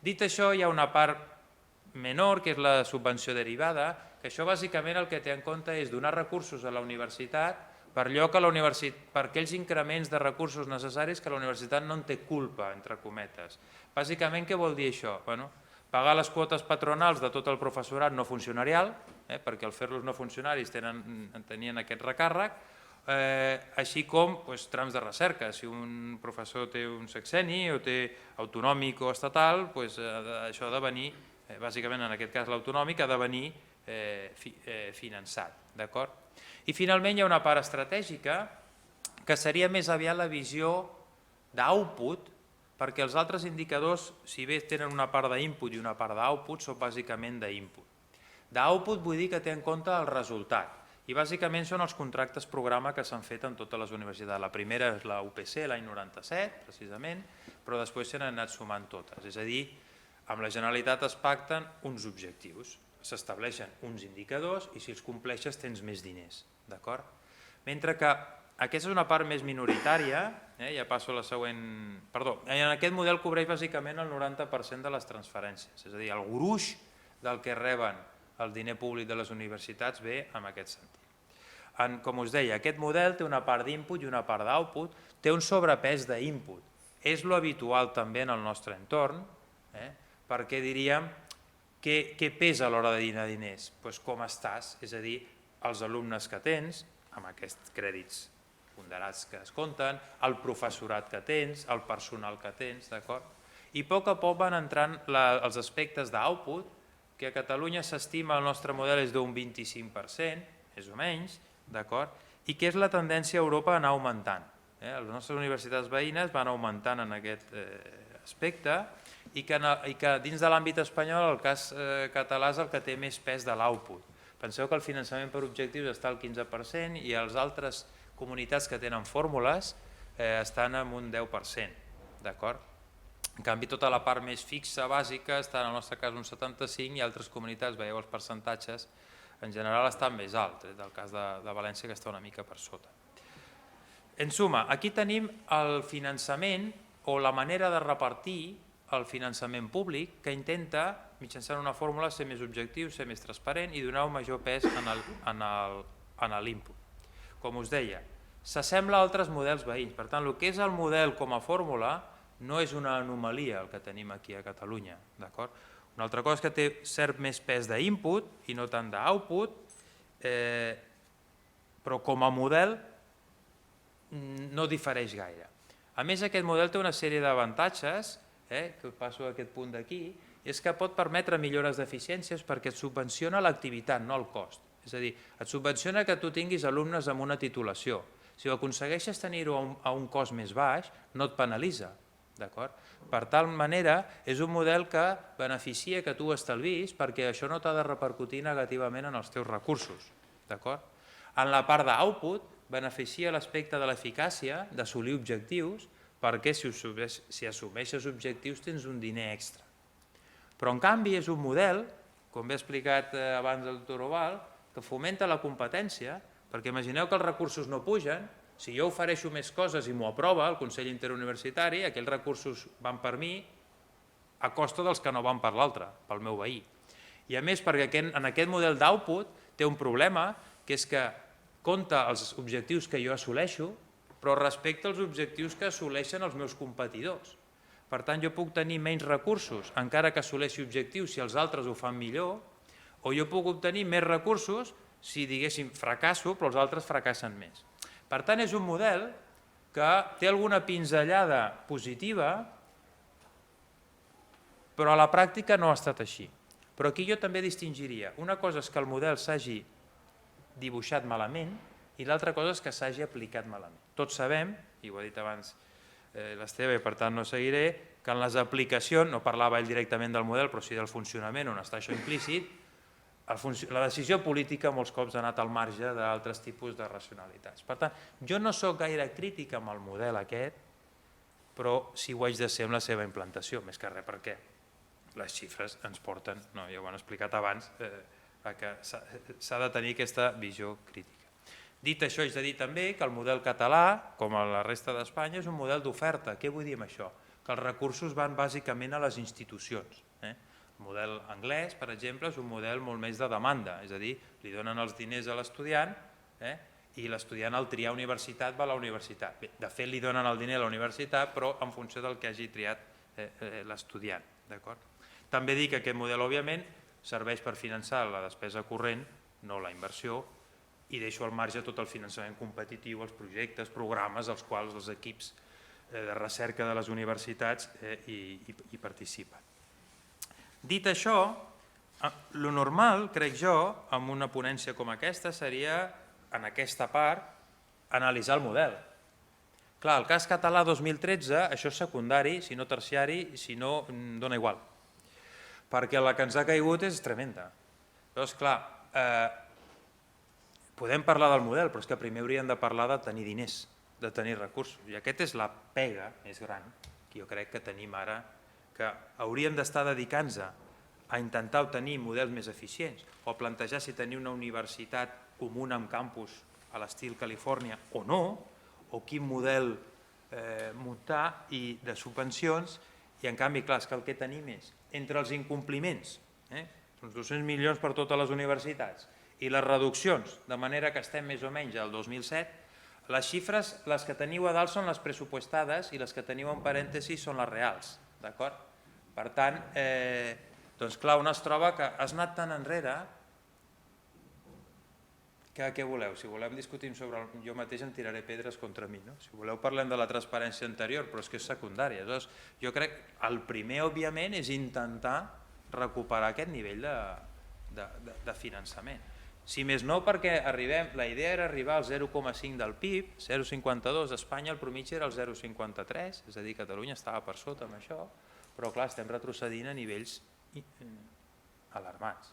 Dit això, hi ha una part menor que és la subvenció derivada, que això bàsicament el que té en compte és donar recursos a la universitat per aquells increments de recursos necessaris que la universitat no en té culpa, entre cometes. Bàsicament, què vol dir això? Pagar les quotes patronals de tot el professorat no funcionarial, perquè al fer-los no funcionaris tenien aquest recàrrec, així com trams de recerca. Si un professor té un sexenni o té autonòmic o estatal, això ha de venir, bàsicament en aquest cas l'autonòmic, ha de venir finançat. I finalment hi ha una part estratègica que seria més aviat la visió d'output, perquè els altres indicadors, si bé tenen una part d'input i una part d'output, són bàsicament d'input. D'output vull dir que té en compte el resultat i bàsicament són els contractes programa que s'han fet en totes les universitats. La primera és la UPC l'any 97, precisament, però després se n'han anat sumant totes. És a dir, amb la Generalitat es pacten uns objectius, s'estableixen uns indicadors i si els compleixes tens més diners. Mentre que aquesta és una part més minoritària, ja passo a la següent... Perdó, en aquest model cobreix bàsicament el 90% de les transferències, és a dir, el gruix del que reben el diner públic de les universitats ve en aquest sentit. Com us deia, aquest model té una part d'input i una part d'output, té un sobrepès d'input. És lo habitual també en el nostre entorn, perquè diríem què pesa a l'hora de donar diners? Com estàs, és a dir, els alumnes que tens, amb aquests crèdits ponderats que es compten, el professorat que tens, el personal que tens, d'acord? I a poc van entrant els aspectes d'output, que a Catalunya s'estima el nostre model és d'un 25%, més o menys, d'acord? I que és la tendència a Europa a anar augmentant. Les nostres universitats veïnes van augmentant en aquest aspecte i que dins de l'àmbit espanyol el cas català és el que té més pes de l'output. Penseu que el finançament per objectius està al 15% i les altres comunitats que tenen fórmules estan en un 10%, d'acord? En canvi, tota la part més fixa, bàsica, està en el nostre cas un 75% i altres comunitats, veieu els percentatges, en general estan més alts, del cas de València que està una mica per sota. En suma, aquí tenim el finançament o la manera de repartir el finançament públic que intenta, mitjançant una fórmula, ser més objectiu, ser més transparent i donar un major pes en l'input. Com us deia, s'assembla a altres models veïns. Per tant, el que és el model com a fórmula no és una anomalia el que tenim aquí a Catalunya. Una altra cosa és que té cert més pes d'input i no tant d'output, però com a model no difereix gaire. A més, aquest model té una sèrie d'avantatges, que passo a aquest punt d'aquí, és que pot permetre millores d'eficiències perquè et subvenciona l'activitat, no el cost. És a dir, et subvenciona que tu tinguis alumnes amb una titulació. Si ho aconsegueixes tenir-ho a un cost més baix, no et penalitza. Per tal manera, és un model que beneficia que tu estalvis perquè això no t'ha de repercutir negativament en els teus recursos. En la part d'output, beneficia l'aspecte de l'eficàcia, d'assolir objectius, perquè si assumeixes objectius tens un diner extra. Però en canvi és un model, com bé ha explicat abans el doctor Oval, que fomenta la competència, perquè imagineu que els recursos no pugen, si jo ofereixo més coses i m'ho aprova el Consell Interuniversitari, aquells recursos van per mi a costa dels que no van per l'altre, pel meu veí. I a més, perquè en aquest model d'output té un problema, que és que compta els objectius que jo assoleixo, però respecte als objectius que assoleixen els meus competidors. Per tant, jo puc tenir menys recursos, encara que assoleixi objectius si els altres ho fan millor, o jo puc obtenir més recursos si, diguéssim, fracasso, però els altres fracassen més. Per tant, és un model que té alguna pinzellada positiva, però a la pràctica no ha estat així. Però aquí jo també distingiria. Una cosa és que el model s'hagi dibuixat malament i l'altra cosa és que s'hagi aplicat malament. Tots sabem, i ho ha dit abans l'Esteve, per tant no seguiré, que en les aplicacions, no parlava ell directament del model, però sí del funcionament, on està això implícit, la decisió política molts cops ha anat al marge d'altres tipus de racionalitats. Per tant, jo no soc gaire crític amb el model aquest, però sí ho haig de ser amb la seva implantació, més que res perquè les xifres ens porten, ja ho han explicat abans, que s'ha de tenir aquesta visió crítica. Dit això, haig de dir també que el model català, com a la resta d'Espanya, és un model d'oferta. Què vull dir amb això? Que els recursos van bàsicament a les institucions. El model anglès, per exemple, és un model molt més de demanda, és a dir, li donen els diners a l'estudiant i l'estudiant al triar universitat va a la universitat. De fet, li donen el diner a la universitat, però en funció del que hagi triat l'estudiant. També dic que aquest model, òbviament, serveix per finançar la despesa corrent, no la inversió, i deixo al marge tot el finançament competitiu, els projectes, programes, als quals els equips de recerca de les universitats hi participen. Dit això, el normal, crec jo, en una ponència com aquesta, seria, en aquesta part, analitzar el model. Clar, el cas català 2013, això és secundari, si no terciari, si no, dona igual. Perquè la que ens ha caigut és tremenda. Llavors, clar, podem parlar del model, però és que primer hauríem de parlar de tenir diners, de tenir recursos. I aquesta és la pega més gran que jo crec que tenim ara, que hauríem d'estar dedicant-nos a intentar obtenir models més eficients o plantejar si tenir una universitat comuna amb campus a l'estil Califòrnia o no, o quin model muntar i de subvencions, i en canvi, clar, és que el que tenim és, entre els incompliments, uns 200 milions per totes les universitats, i les reduccions, de manera que estem més o menys al 2007, les xifres, les que teniu a dalt són les pressupostades i les que teniu en parèntesis són les reals. Per tant, doncs clar, un es troba que has anat tan enrere Què voleu? Si volem discutim sobre... Jo mateix em tiraré pedres contra mi, no? Si voleu parlem de la transparència anterior, però és que és secundària. Aleshores, jo crec que el primer, òbviament, és intentar recuperar aquest nivell de finançament. Si més no, perquè arribem... La idea era arribar al 0,5 del PIB, 0,52, a Espanya el promigi era el 0,53, és a dir, Catalunya estava per sota amb això, però clar, estem retrocedint a nivells alarmants,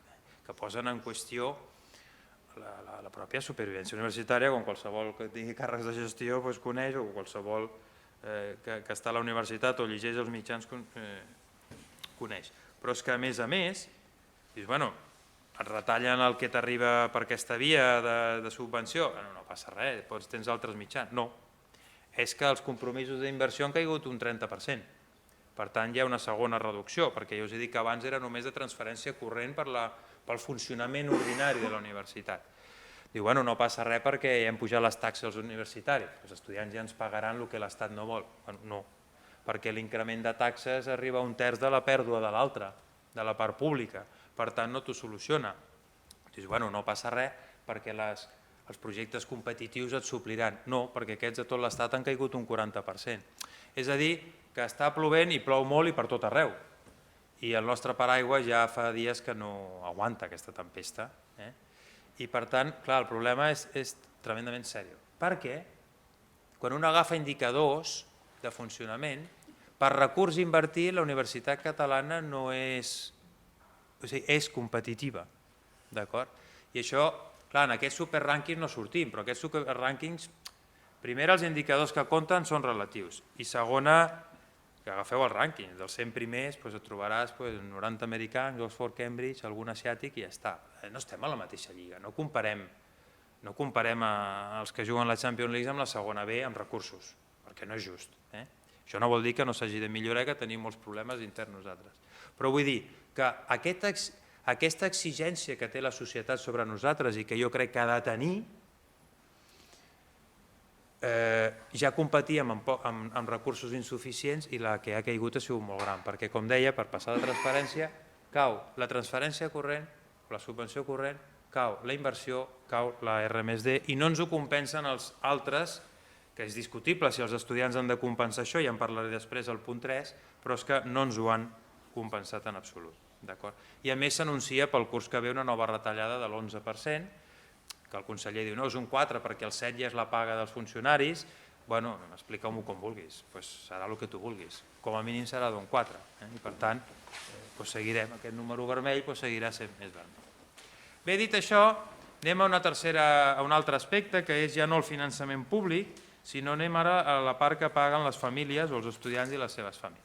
que posen en qüestió la pròpia supervivència universitària, com qualsevol que tingui càrrecs de gestió coneix, o qualsevol que està a la universitat o llegeix els mitjans coneix. Però és que a més, dius, bueno, et retallen el que t'arriba per aquesta via de subvenció, no passa res, tens altres mitjans. No, és que els compromisos d'inversió han caigut un 30%. Per tant, hi ha una segona reducció, perquè jo us he dit que abans era només de transferència corrent pel funcionament ordinari de la universitat. Diu, bueno, no passa res perquè ja hem pujat les taxes als universitaris, els estudiants ja ens pagaran el que l'Estat no vol. No, perquè l'increment de taxes arriba a un terç de la pèrdua de l'altra, de la part pública, per tant no t'ho soluciona. Dius, bueno, no passa res perquè els projectes competitius et supliran. No, perquè aquests de tot l'Estat han caigut un 40%. És a dir, que està plovent i plou molt i per tot arreu. I el nostre paraigua ja fa dies que no aguanta aquesta tempesta. I per tant, clar, el problema és tremendament seriós. Per què? Quan un agafa indicadors de funcionament, per recurs invertit la universitat catalana no és competitiva. D'acord? I això, clar, en aquests superrànquings no sortim, però aquests superrànquings, primer els indicadors que compten són relatius i segona, que agafeu el rànquing, dels 100 primers et trobaràs 90 americans, Oxford, Cambridge, algun asiàtic i ja està. No estem a la mateixa lliga, no comparem els que juguen la Champions League amb la segona B amb recursos, perquè no és just. Això no vol dir que no s'hagi de millorar, que tenim molts problemes interns nosaltres. Però vull dir que aquesta exigència que té la societat sobre nosaltres i que jo crec que ha de tenir, ja competíem amb recursos insuficients i la que ha caigut ha sigut molt gran, perquè com deia, per passar de transparència, cau la transferència corrent, la subvenció corrent, cau la inversió, cau la R+D i no ens ho compensen els altres, que és discutible si els estudiants han de compensar això, ja en parlaré després al punt 3, però és que no ens ho han compensat en absolut. I a més s'anuncia pel curs que ve una nova retallada de l'11%, que el conseller diu, no, és un 4 perquè el 7 ja és la paga dels funcionaris, bueno, explica-m'ho com vulguis, serà el que tu vulguis, com a mínim serà d'un 4, i per tant seguirem, aquest número vermell seguirà sent més vermell. Bé, dit això, anem a un altre aspecte, que és ja no el finançament públic, sinó anem ara a la part que paguen les famílies o els estudiants i les seves famílies.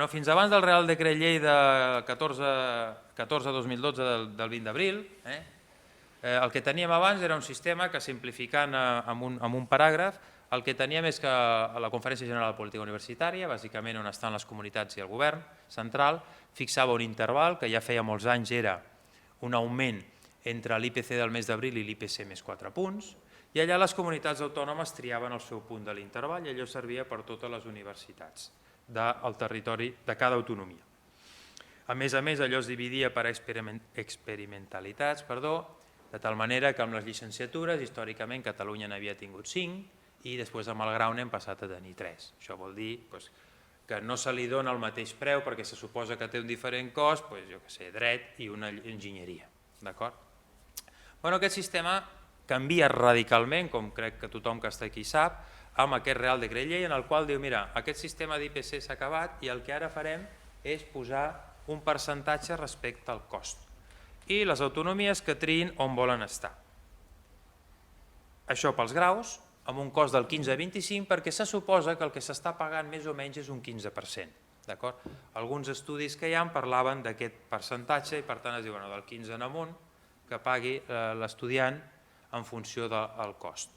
Fins abans del Real Decret Llei de 14/2012 del 20 d'abril, el que teníem abans era un sistema que, simplificant amb un paràgraf, el que teníem és que la Conferència General de Política Universitària, bàsicament on estan les comunitats i el govern central, fixava un interval que ja feia molts anys era un augment entre l'IPC del mes d'abril i l'IPC més 4 punts, i allà les comunitats autònomes triaven el seu punt de l'interval i allò servia per totes les universitats del territori de cada autonomia. A més, allò es dividia per experimentalitats, de tal manera que amb les llicenciatures, històricament, Catalunya n'havia tingut 5 i després amb el grau n'hem passat a tenir 3. Això vol dir que no se li dona el mateix preu perquè se suposa que té un diferent cost, jo què sé, dret i una enginyeria. Aquest sistema canvia radicalment, com crec que tothom que està aquí sap, amb aquest Real Decret Llei en el qual diu, mira, aquest sistema d'IPC s'ha acabat i el que ara farem és posar un percentatge respecte al cost. I les autonomies que triïn on volen estar. Això pels graus, amb un cost del 15 a 25, perquè se suposa que el que s'està pagant més o menys és un 15%. Alguns estudis que hi ha parlaven d'aquest percentatge i per tant es diuen del 15 en amunt que pagui l'estudiant en funció del cost.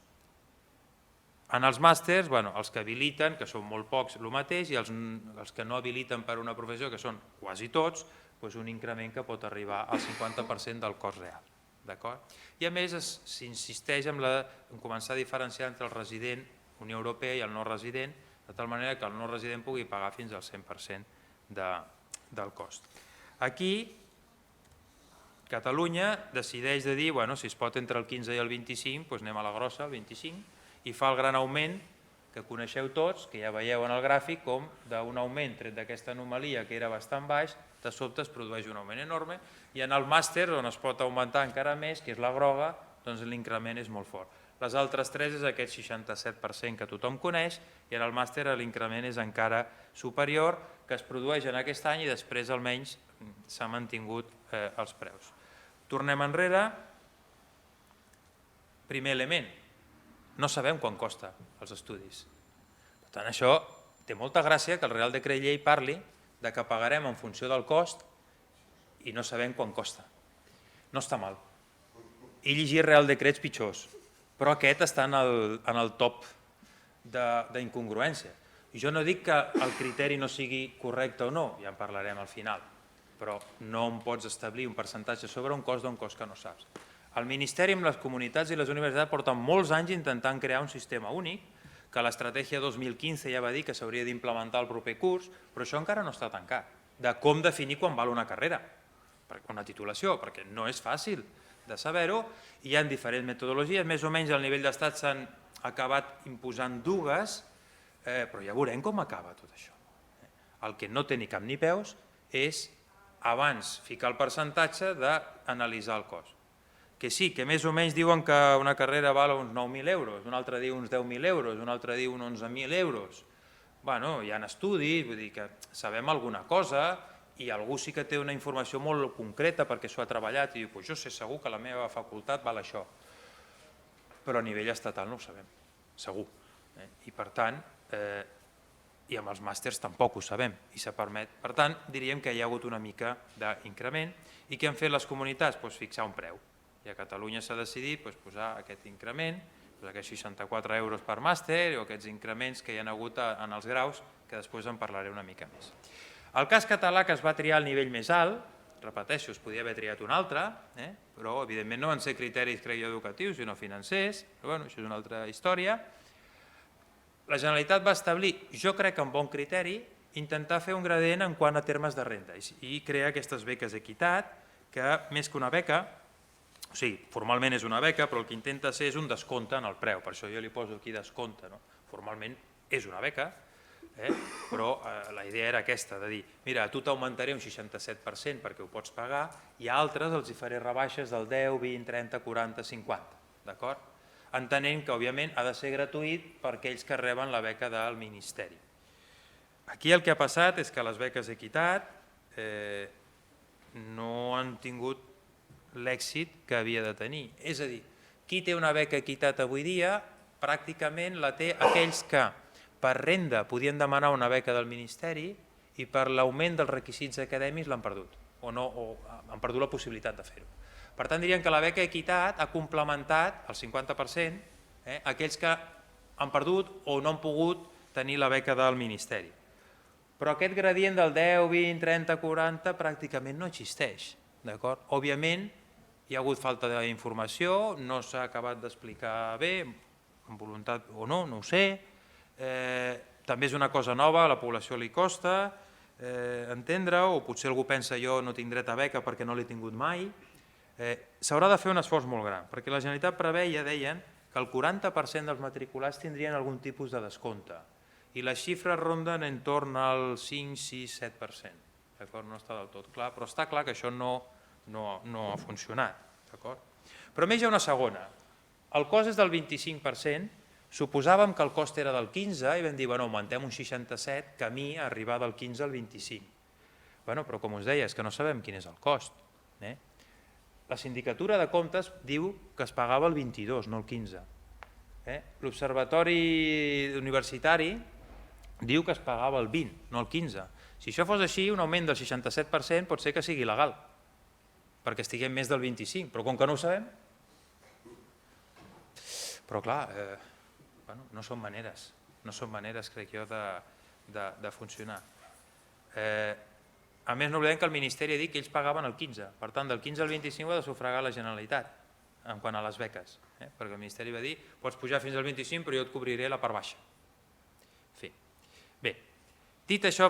En els màsters, els que habiliten, que són molt pocs, el mateix, i els que no habiliten per una professió, que són quasi tots, un increment que pot arribar al 50% del cost real. I a més s'insisteix en començar a diferenciar entre el resident Unió Europea i el no resident, de tal manera que el no resident pugui pagar fins al 100% del cost. Aquí Catalunya decideix de dir, bueno, si es pot entre el 15 i el 25, doncs anem a la grossa, el 25, i fa el gran augment que coneixeu tots, que ja veieu en el gràfic, com d'un augment tret d'aquesta anomalia que era bastant baix, de sobte es produeix un augment enorme, i en el màster, on es pot augmentar encara més, que és la groga, doncs l'increment és molt fort. Les altres tres és aquest 67% que tothom coneix, i en el màster l'increment és encara superior, que es produeix en aquest any i després almenys s'ha mantingut els preus. Tornem enrere. Primer element, no sabem quan costa els estudis. Per tant, això té molta gràcia que el Real Decret Llei parli de que pagarem en funció del cost i no sabem quan costa. No està mal. He llegit Real Decrets pitjors, però aquest està en el top d'incongruència. I jo no dic que el criteri no sigui correcte o no, ja en parlarem al final, però no em pots establir un percentatge sobre un cost d'un cost que no saps. El Ministeri amb les comunitats i les universitats porten molts anys intentant crear un sistema únic, que l'estratègia 2015 ja va dir que s'hauria d'implementar el proper curs, però això encara no està tancat, de com definir quan val una carrera, una titulació, perquè no és fàcil de saber-ho, hi ha diferents metodologies, més o menys al nivell d'estat s'han acabat imposant dues, però ja veurem com acaba tot això. El que no té ni cap ni peus és abans ficar el percentatge d'analitzar el cost. Que sí, que més o menys diuen que una carrera val uns 9.000 euros, un altre diu uns 10.000 euros, un altre diu uns 11.000 euros. Bueno, hi ha estudis, vull dir que sabem alguna cosa i algú sí que té una informació molt concreta perquè s'ho ha treballat i diu, jo sé segur que la meva facultat val això, però a nivell estatal no ho sabem, segur. I per tant, i amb els màsters tampoc ho sabem i se permet. Per tant, diríem que hi ha hagut una mica d'increment i què han fet les comunitats? Fixar un preu. I a Catalunya s'ha decidit posar aquest increment, aquests 64 euros per màster o aquests increments que hi ha hagut en els graus, que després en parlaré una mica més. El cas català que es va triar al nivell més alt, repeteixo, es podia haver triat un altre, però evidentment no van ser criteris, crec jo, educatius, sinó financers, però això és una altra història. La Generalitat va establir, jo crec que amb bon criteri, intentar fer un gradient en quant a termes de renda i crear aquestes beques equitat, que més que una beca, o sigui, formalment és una beca, però el que intenta ser és un descompte en el preu, per això jo li poso aquí descompte. Formalment és una beca, però la idea era aquesta, de dir, mira, a tu t'augmentaré un 67% perquè ho pots pagar i a altres els hi faré rebaixes del 10, 20, 30, 40, 50, d'acord? Entenent que, òbviament, ha de ser gratuït per aquells que reben la beca del Ministeri. Aquí el que ha passat és que les beques equitat no han tingut l'èxit que havia de tenir. És a dir, qui té una beca equitat avui dia pràcticament la té aquells que per renda podien demanar una beca del Ministeri i per l'augment dels requisits acadèmics l'han perdut o han perdut la possibilitat de fer-ho. Per tant, diríem que la beca equitat ha complementat el 50% aquells que han perdut o no han pogut tenir la beca del Ministeri. Però aquest gradient del 10, 20, 30, 40 pràcticament no existeix. Òbviament, hi ha hagut falta d'informació, no s'ha acabat d'explicar bé, amb voluntat o no, no ho sé. També és una cosa nova, a la població li costa entendre, o potser algú pensa jo no tinc dret a beca perquè no l'he tingut mai. S'haurà de fer un esforç molt gran, perquè la Generalitat preveia, deien, que el 40% dels matriculats tindrien algun tipus de descompte i les xifres ronden entorn al 5, 6, 7%. No està del tot clar, però està clar que això no ha funcionat. Però a més hi ha una segona. El cost és del 25%, suposàvem que el cost era del 15% i vam dir, bueno, augmentem un 67%, camí a arribar del 15 al 25%. Però com us deia, és que no sabem quin és el cost. La Sindicatura de Comptes diu que es pagava el 22%, no el 15%. L'Observatori Universitari diu que es pagava el 20%, no el 15%. Si això fos així, un augment del 67% pot ser que sigui legal, perquè estiguem més del 25%, però com que no ho sabem... Però clar, no són maneres, crec jo, de funcionar. A més, no oblidem que el Ministeri ha dit que ells pagaven el 15%, per tant, del 15 al 25% ho ha de sufragar la Generalitat, en quant a les beques, perquè el Ministeri va dir, pots pujar fins al 25%, però jo et cobriré la part baixa. Bé, dit això,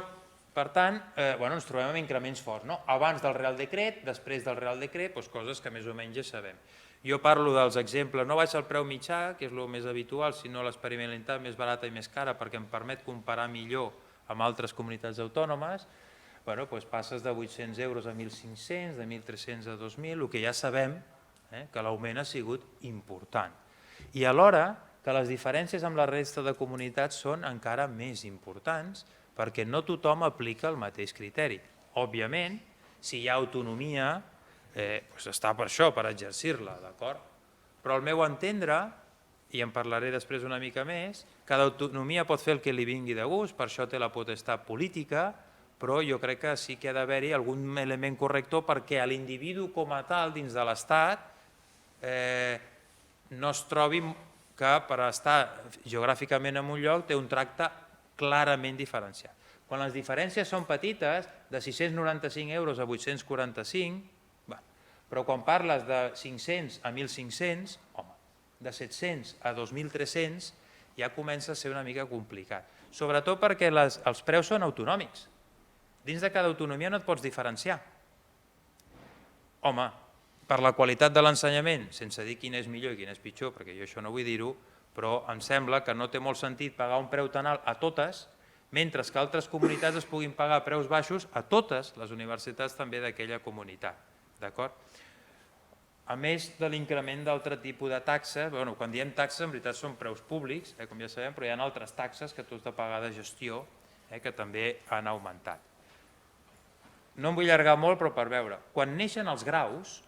Per tant, ens trobem amb increments forts. Abans del Real Decret, després del Real Decret, coses que més o menys ja sabem. Jo parlo dels exemples, no vaig al preu mitjà, que és el més habitual, sinó l'experimentalitat més barata i més cara, perquè em permet comparar millor amb altres comunitats autònomes. Passes de 800 euros a 1.500, de 1.300 a 2.000, el que ja sabem que l'augment ha sigut important. I alhora que les diferències amb la resta de comunitats són encara més importants perquè no tothom aplica el mateix criteri. Òbviament, si hi ha autonomia, està per això, per exercir-la, d'acord? Però al meu entendre, i en parlaré després una mica més, cada autonomia pot fer el que li vingui de gust, per això té la potestat política, però jo crec que sí que ha d'haver-hi algun element corrector perquè a l'individu com a tal, dins de l'Estat, no es trobi que per estar geogràficament en un lloc té un tracte clarament diferenciat. Quan les diferències són petites, de 695 euros a 845, però quan parles de 500 a 1.500, de 700 a 2.300, ja comença a ser una mica complicat. Sobretot perquè els preus són autonòmics. Dins de cada autonomia no et pots diferenciar. Per la qualitat de l'ensenyament, sense dir quin és millor i quin és pitjor, perquè jo això no vull dir-ho, però em sembla que no té molt sentit pagar un preu tan alt a totes, mentre que altres comunitats es puguin pagar preus baixos a totes les universitats també d'aquella comunitat. D'acord? A més de l'increment d'altre tipus de taxes, quan diem taxes en veritat són preus públics, com ja sabem, però hi ha altres taxes que tu has de pagar de gestió que també han augmentat. No em vull allargar molt, però per veure, quan neixen els graus,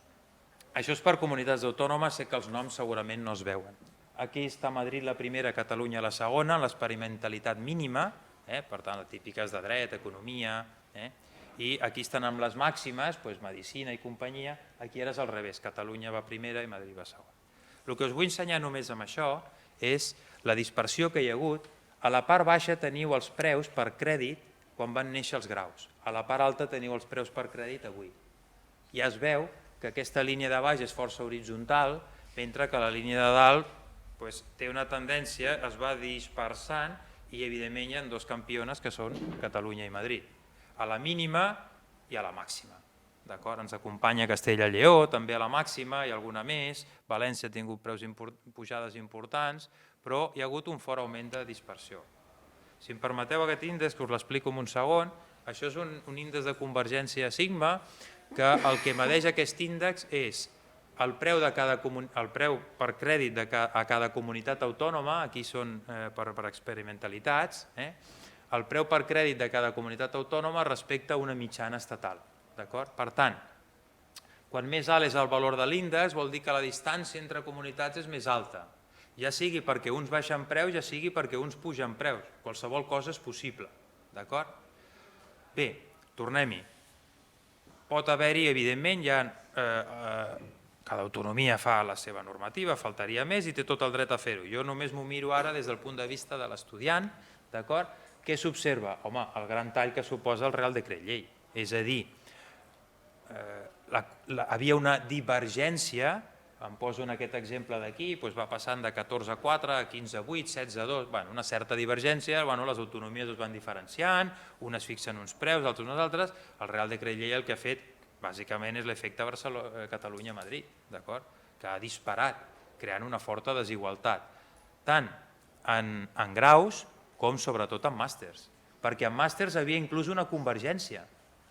això és per comunitats autònomes, sé que els noms segurament no es veuen. Aquí està Madrid la primera, Catalunya la segona, l'experimentalitat mínima, per tant, les típiques de dret, economia, i aquí estan amb les màximes, medicina i companyia, aquí ara és al revés, Catalunya va primera i Madrid va segona. El que us vull ensenyar només amb això és la dispersió que hi ha hagut. A la part baixa teniu els preus per crèdit quan van néixer els graus. A la part alta teniu els preus per crèdit avui. Ja es veu que aquesta línia de baix és força horitzontal, mentre que la línia de dalt té una tendència, es va dispersant i evidentment hi ha dos campiones que són Catalunya i Madrid, a la mínima i a la màxima. Ens acompanya Castella i Lleó, també a la màxima i alguna més, València ha tingut pujades importants, però hi ha hagut un fort augment de dispersió. Si em permeteu aquest índex, que us l'explico en un segon, això és un índex de convergència sigma, que el que medeix aquest índex és el preu per crèdit a cada comunitat autònoma, aquí són per experimentalitats, el preu per crèdit de cada comunitat autònoma respecte a una mitjana estatal. Per tant, quan més alt és el valor de l'índex, vol dir que la distància entre comunitats és més alta, ja sigui perquè uns baixen preus, ja sigui perquè uns pugen preus. Qualsevol cosa és possible. Bé, tornem-hi. Pot haver-hi, evidentment, cada autonomia fa la seva normativa, faltaria més i té tot el dret a fer-ho. Jo només m'ho miro ara des del punt de vista de l'estudiant, què s'observa? Home, el gran tall que suposa el Real Decret Llei. És a dir, havia una divergència, em poso en aquest exemple d'aquí, va passant de 14,4 a 15,8, 16,2, una certa divergència, les autonomies es van diferenciant, unes fixen uns preus, altres uns altres, el Real Decret Llei el que ha fet bàsicament és l'efecte Catalunya-Madrid, que ha disparat, creant una forta desigualtat, tant en graus com sobretot en màsters, perquè en màsters havia inclús una convergència.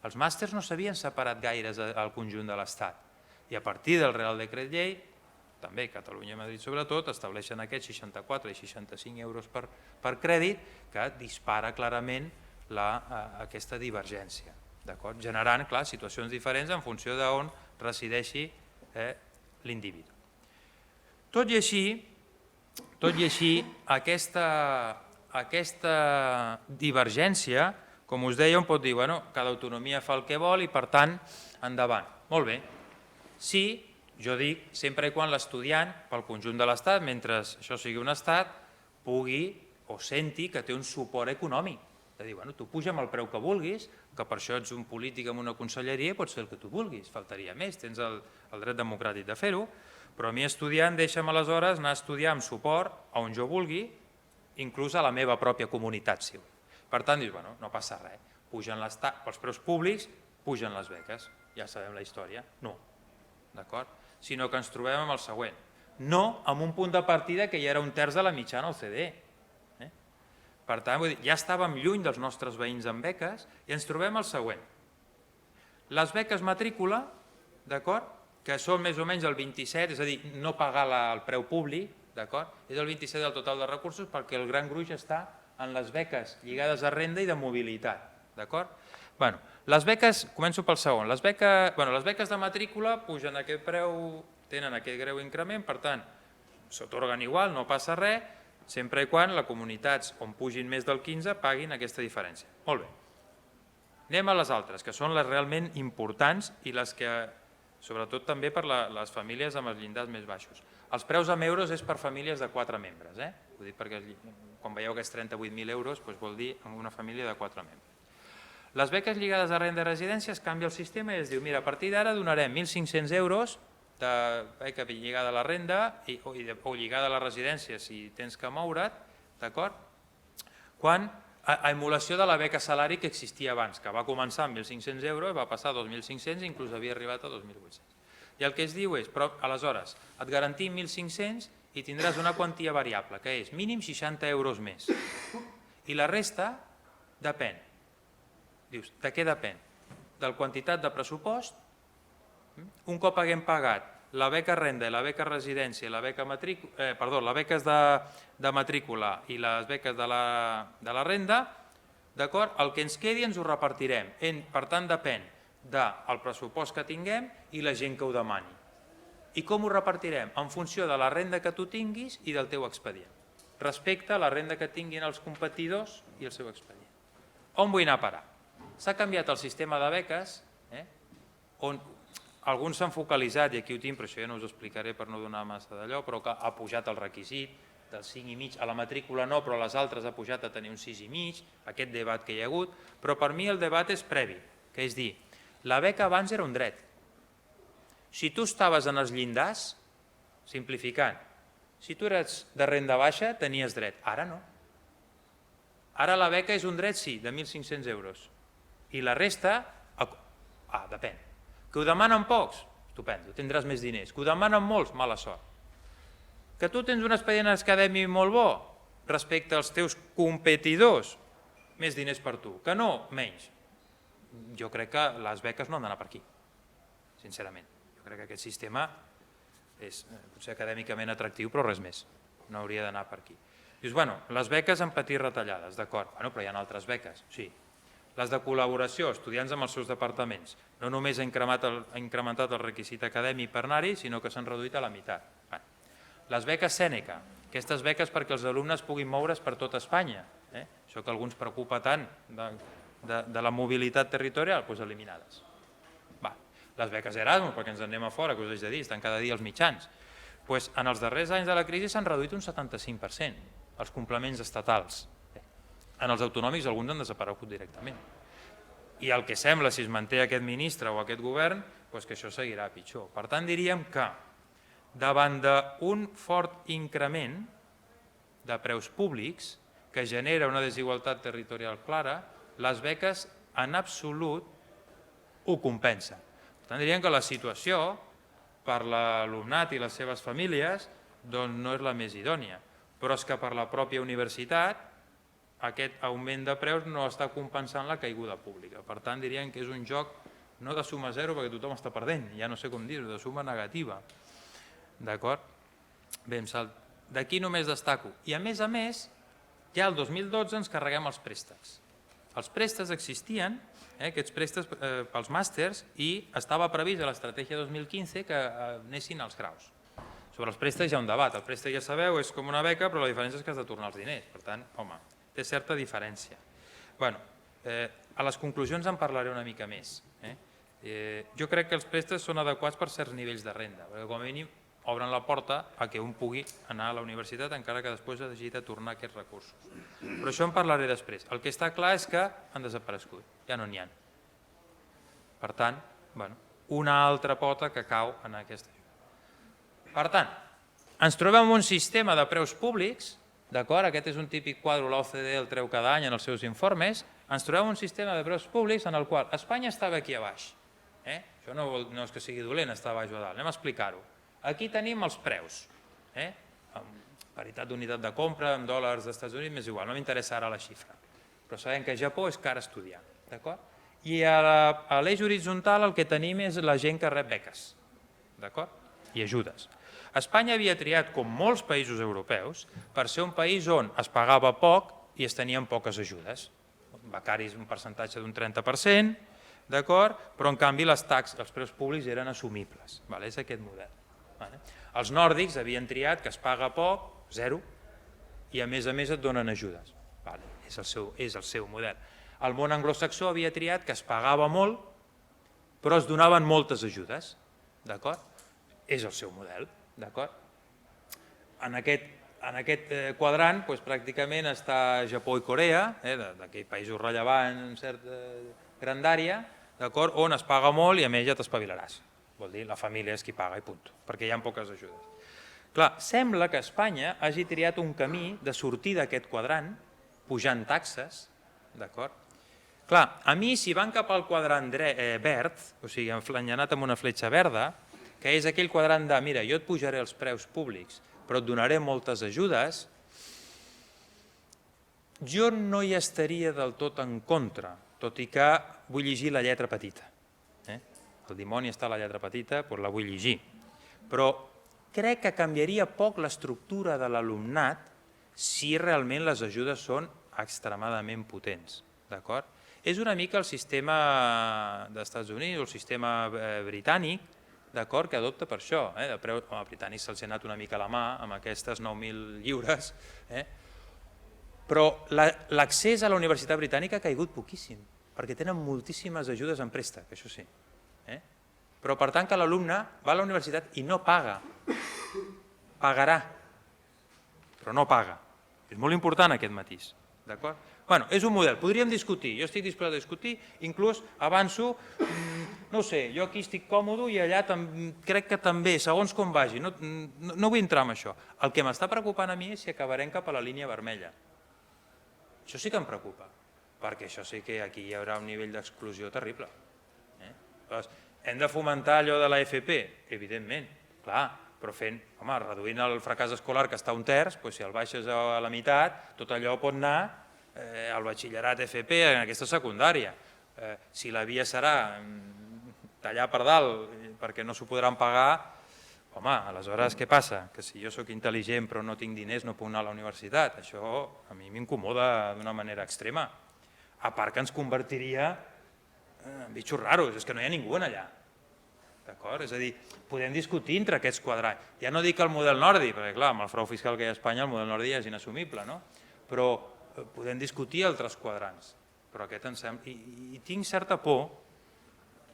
Els màsters no s'havien separat gaires al conjunt de l'Estat i a partir del Real Decret Llei, també Catalunya i Madrid sobretot, estableixen aquests 64 i 65 euros per crèdit que dispara clarament aquesta divergència, generant situacions diferents en funció d'on resideixi l'individu. Tot i així, aquesta divergència, com us deia, un pot dir, cada autonomia fa el que vol i per tant, endavant. Molt bé. Sí, jo dic, sempre i quan l'estudiant, pel conjunt de l'Estat, mentre això sigui un Estat, pugui o senti que té un suport econòmic. De dir, tu puja amb el preu que vulguis, que per això ets un polític en una conselleria i pots fer el que tu vulguis, faltaria més, tens el dret democràtic de fer-ho, però a mi estudiant deixa'm aleshores anar a estudiar amb suport on jo vulgui, inclús a la meva pròpia comunitat, si vull. Per tant, dius, no passa res, pugen pels preus públics, pugen les beques. Ja sabem la història. No, d'acord? Sinó que ens trobem amb el següent. No amb un punt de partida que ja era un terç de la mitjana al CDE. Per tant, ja estàvem lluny dels nostres veïns amb beques i ens trobem el següent. Les beques matrícula, d'acord, que són més o menys el 27, és a dir, no pagar el preu públic, d'acord, és el 27 del total de recursos perquè el gran gruix està en les beques lligades a renda i de mobilitat, d'acord? Bé, les beques, començo pel segon, les beques de matrícula pugen aquest preu, tenen aquest greu increment, per tant, s'atorguen igual, no passa res, sempre i quan les comunitats on pugin més del 15 paguin aquesta diferència. Molt bé. Anem a les altres, que són les realment importants i les que, sobretot també per les famílies amb els llindars més baixos. Els preus en euros és per famílies de 4 membres. Ho dic perquè quan veieu aquests 38.000 euros vol dir una família de 4 membres. Les beques lligades a renda de residència es canvia el sistema i es diu, mira, a partir d'ara donarem 1.500 euros de beca lligada a la renda o lligada a la residència si tens que moure't, d'acord? Quan a emulació de la beca salari que existia abans, que va començar amb 1.500 euros, va passar a 2.500 i inclús havia arribat a 2.800. I el que es diu és, però aleshores, et garantim 1.500 i tindràs una quantia variable, que és mínim 60 euros més. I la resta depèn. Dius, de què depèn? De la quantitat de pressupost. Un cop haguem pagat la beca renda i la beca residència, les beques de matrícula i les beques de la renda, el que ens quedi ens ho repartirem. Per tant, depèn del pressupost que tinguem i la gent que ho demani. I com ho repartirem? En funció de la renda que tu tinguis i del teu expedient, respecte a la renda que tinguin els competidors i el seu expedient. On vull anar a parar? S'ha canviat el sistema de beques, on alguns s'han focalitzat, i aquí ho tinc, però això ja no us ho explicaré per no donar massa d'allò, però que ha pujat el requisit del 5,5, a la matrícula no, però a les altres ha pujat a tenir un 6,5, aquest debat que hi ha hagut, però per mi el debat és previ, que és dir, la beca abans era un dret. Si tu estaves en els llindars, simplificant, si tu eres de renda baixa, tenies dret, ara no. Ara la beca és un dret, sí, de 1.500 euros, i la resta, depèn. Que ho demanen pocs? Estupendo, tindràs més diners. Que ho demanen molts? Mala sort. Que tu tens un expedient acadèmic molt bo respecte als teus competidors? Més diners per tu. Que no? Menys. Jo crec que les beques no han d'anar per aquí, sincerament. Jo crec que aquest sistema és potser acadèmicament atractiu, però res més. No hauria d'anar per aquí. Dius, bueno, les beques han patit retallades, d'acord, però hi ha altres beques, sí. Les de col·laboració, estudiants amb els seus departaments, no només ha incrementat el requisit acadèmic per anar-hi, sinó que s'han reduït a la meitat. Les beques Sèneca, aquestes beques perquè els alumnes puguin moure's per tot Espanya, això que a alguns preocupa tant de la mobilitat territorial, doncs eliminades. Les beques Erasmus, perquè ens en anem a fora, que us haig de dir, estan cada dia als mitjans. En els darrers anys de la crisi s'han reduït un 75%, els complements estatals. En els autonòmics alguns han desaparegut directament. I el que sembla, si es manté aquest ministre o aquest govern, és que això seguirà pitjor. Per tant, diríem que davant d'un fort increment de preus públics que genera una desigualtat territorial clara, les beques en absolut ho compensen. Per tant, diríem que la situació per l'alumnat i les seves famílies no és la més idònia, però és que per la pròpia universitat aquest augment de preus no està compensant la caiguda pública. Per tant, diríem que és un joc no de suma zero, perquè tothom està perdent, ja no sé com dir-ho, de suma negativa. D'acord? Bé, d'aquí només destaco. I a més, ja el 2012 ens carreguem els préstecs. Els préstecs existien, aquests préstecs pels màsters, i estava previst a l'estratègia 2015 que anessin als graus. Sobre els préstecs hi ha un debat. El préstec, ja sabeu, és com una beca, però la diferència és que has de tornar els diners. Per tant, home, té certa diferència. A les conclusions en parlaré una mica més. Jo crec que els préstecs són adequats per certs nivells de renda, perquè com a mínim obren la porta a que un pugui anar a la universitat encara que després hagi de tornar aquests recursos. Però això en parlaré després. El que està clar és que han desaparegut, ja no n'hi ha. Per tant, una altra pota que cau en aquesta ajuda. Per tant, ens trobem en un sistema de preus públics, d'acord? Aquest és un típic quadre, l'OCDE el treu cada any en els seus informes, ens trobem un sistema de preus públics en el qual Espanya estava aquí a baix. Això no és que sigui dolent estar a baix o a dalt, anem a explicar-ho. Aquí tenim els preus, amb paritat d'unitat de compra, amb dòlars dels Estats Units, m'és igual, no m'interessa ara la xifra. Però sabem que a Japó és car estudiar, d'acord? I a l'eix horitzontal el que tenim és la gent que rep beques, d'acord? I ajudes. Espanya havia triat, com molts països europeus, per ser un país on es pagava poc i es tenien poques ajudes. Becaris un percentatge d'un 30%, d'acord? Però en canvi els preus públics eren assumibles. És aquest model. Els nòrdics havien triat que es paga poc, zero, i a més et donen ajudes. És el seu model. El món anglosaxó havia triat que es pagava molt, però es donaven moltes ajudes. D'acord? És el seu model. D'acord? En aquest quadrant pràcticament està Japó i Corea, d'aquells països rellevants en certa grandària, on es paga molt i a més ja t'espavilaràs. Vol dir, la família és qui paga i punt, perquè hi ha poques ajudes. Clar, sembla que Espanya hagi triat un camí de sortir d'aquest quadrant, pujant taxes, d'acord? Clar, a mi si van cap al quadrant verd, o sigui, enflanyanat amb una fletxa verda, que és aquell quadrant de, mira, jo et pujaré els preus públics, però et donaré moltes ajudes, jo no hi estaria del tot en contra, tot i que vull llegir la lletra petita. El dimoni està a la lletra petita, doncs la vull llegir. Però crec que canviaria poc l'estructura de l'alumnat si realment les ajudes són extremadament potents. És una mica el sistema dels Estats Units o el sistema britànic que adopta per això. Els britànics se'ls ha anat una mica a la mà amb aquestes 9.000 lliures, però l'accés a la universitat britànica ha caigut poquíssim, perquè tenen moltíssimes ajudes en préstec, això sí. Però per tant que l'alumne va a la universitat i no paga, pagarà, però no paga. És molt important aquest matís. És un model, podríem discutir, jo estic disposat a discutir, inclús avanço, no sé, jo aquí estic còmode i allà crec que també, segons com vagi, no vull entrar en això. El que m'està preocupant a mi és si acabarem cap a la línia vermella. Això sí que em preocupa, perquè això sí que aquí hi haurà un nivell d'exclusió terrible. Hem de fomentar allò de l'AFP? Evidentment, clar, però reduint el fracàs escolar que està a un terç, si el baixes a la meitat, tot allò pot anar al batxillerat FP en aquesta secundària. Si la via serà tallar per dalt perquè no s'ho podran pagar, aleshores què passa? Que si jo sóc intel·ligent però no tinc diners no puc anar a la universitat. Això a mi m'incomoda d'una manera extrema. A part que ens convertiria en bitxos raros, és que no hi ha ningú allà. És a dir, podem discutir entre aquests quadrats. Ja no dic el model nòrdic, perquè clar, amb el frau fiscal que hi ha a Espanya el model nòrdic ja és inassumible, però podem discutir altres quadrants. Però aquest em sembla... I tinc certa por,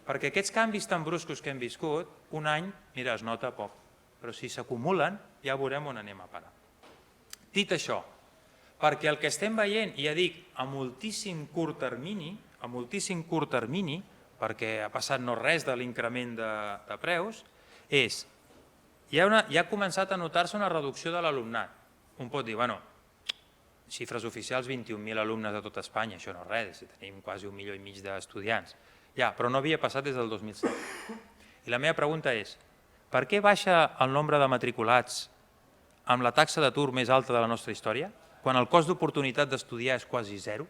perquè aquests canvis tan bruscos que hem viscut, un any, mira, es nota poc, però si s'acumulen ja veurem on anem a parar. Dit això, perquè el que estem veient, i ja dic, a moltíssim curt termini, perquè ha passat no res de l'increment de preus, és, ja ha començat a notar-se una reducció de l'alumnat. Un pot dir, xifres oficials, 21.000 alumnes de tot Espanya, això no és res, tenim quasi 1,5 milió d'estudiants. Ja, però no havia passat des del 2007. I la meva pregunta és, per què baixa el nombre de matriculats amb la taxa d'atur més alta de la nostra història, quan el cost d'oportunitat d'estudiar és quasi zero?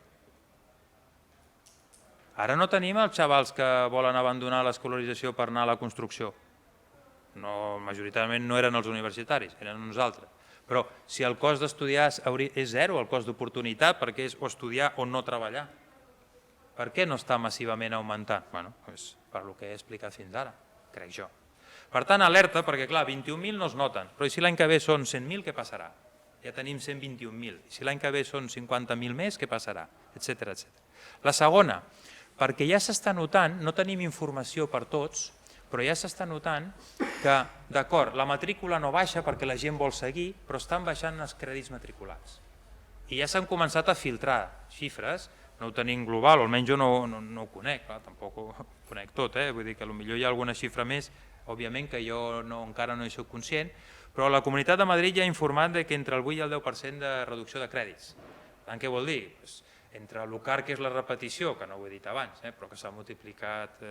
Ara no tenim els xavals que volen abandonar l'escolarització per anar a la construcció. Majoritàriament no eren els universitaris, eren uns altres. Però si el cost d'estudiar és zero, el cost d'oportunitat, perquè és o estudiar o no treballar, per què no està massivament augmentant? Per el que he explicat fins ara, crec jo. Per tant, alerta, perquè clar, 21.000 no es noten, però si l'any que ve són 100.000, què passarà? Ja tenim 121.000. Si l'any que ve són 50.000 més, què passarà? Etcètera. La segona, perquè ja s'està notant, no tenim informació per tots, però ja s'està notant que, d'acord, la matrícula no baixa perquè la gent vol seguir, però estan baixant els crèdits matriculats. I ja s'han començat a filtrar xifres, no ho tenim global, o almenys jo no ho conec, tampoc ho conec tot, vull dir que potser hi ha alguna xifra més, òbviament que jo encara no hi soc conscient, però la Comunitat de Madrid ja ha informat que entre el 8 i el 10% de reducció de crèdits. Què vol dir? entre el car, que és la repetició, que no ho he dit abans, però que s'ha multiplicat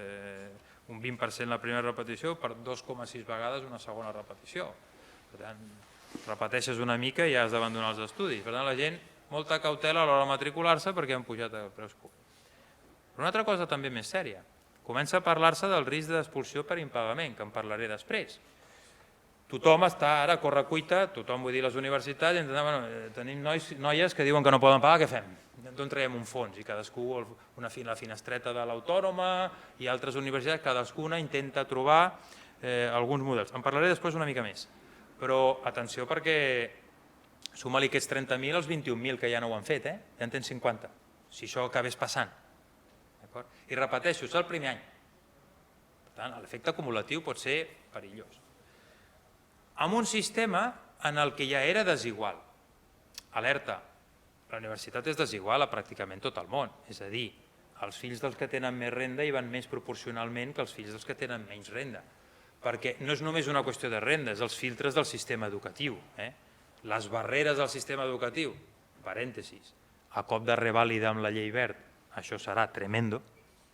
un 20% la primera repetició per 2,6 vegades una segona repetició. Per tant, repeteixes una mica i has d'abandonar els estudis. Per tant, la gent, molta cautela a l'hora de matricular-se perquè han pujat a preus públics. Però una altra cosa també més sèria, comença a parlar-se del risc d'expulsió per impagament, que en parlaré després. Tothom està ara a correcuita, tothom, vull dir, les universitats, tenim noies que diuen que no poden pagar, què fem? D'on traiem un fons? I cadascú, la finestreta de l'Autònoma i altres universitats, cadascuna intenta trobar alguns models. En parlaré després una mica més. Però atenció perquè suma-li aquests 30.000 als 21.000 que ja no ho han fet, ja en tens 50, si això acabés passant. I repeteixo, és el primer any. Per tant, l'efecte acumulatiu pot ser perillós. Amb un sistema en el que ja era desigual. Alerta, la universitat és desigual a pràcticament tot el món, és a dir, els fills dels que tenen més renda hi van més proporcionalment que els fills dels que tenen menys renda, perquè no és només una qüestió de renda, és els filtres del sistema educatiu. Les barreres del sistema educatiu, parèntesis, a cop de revàlida amb la llei Wert, això serà tremendo,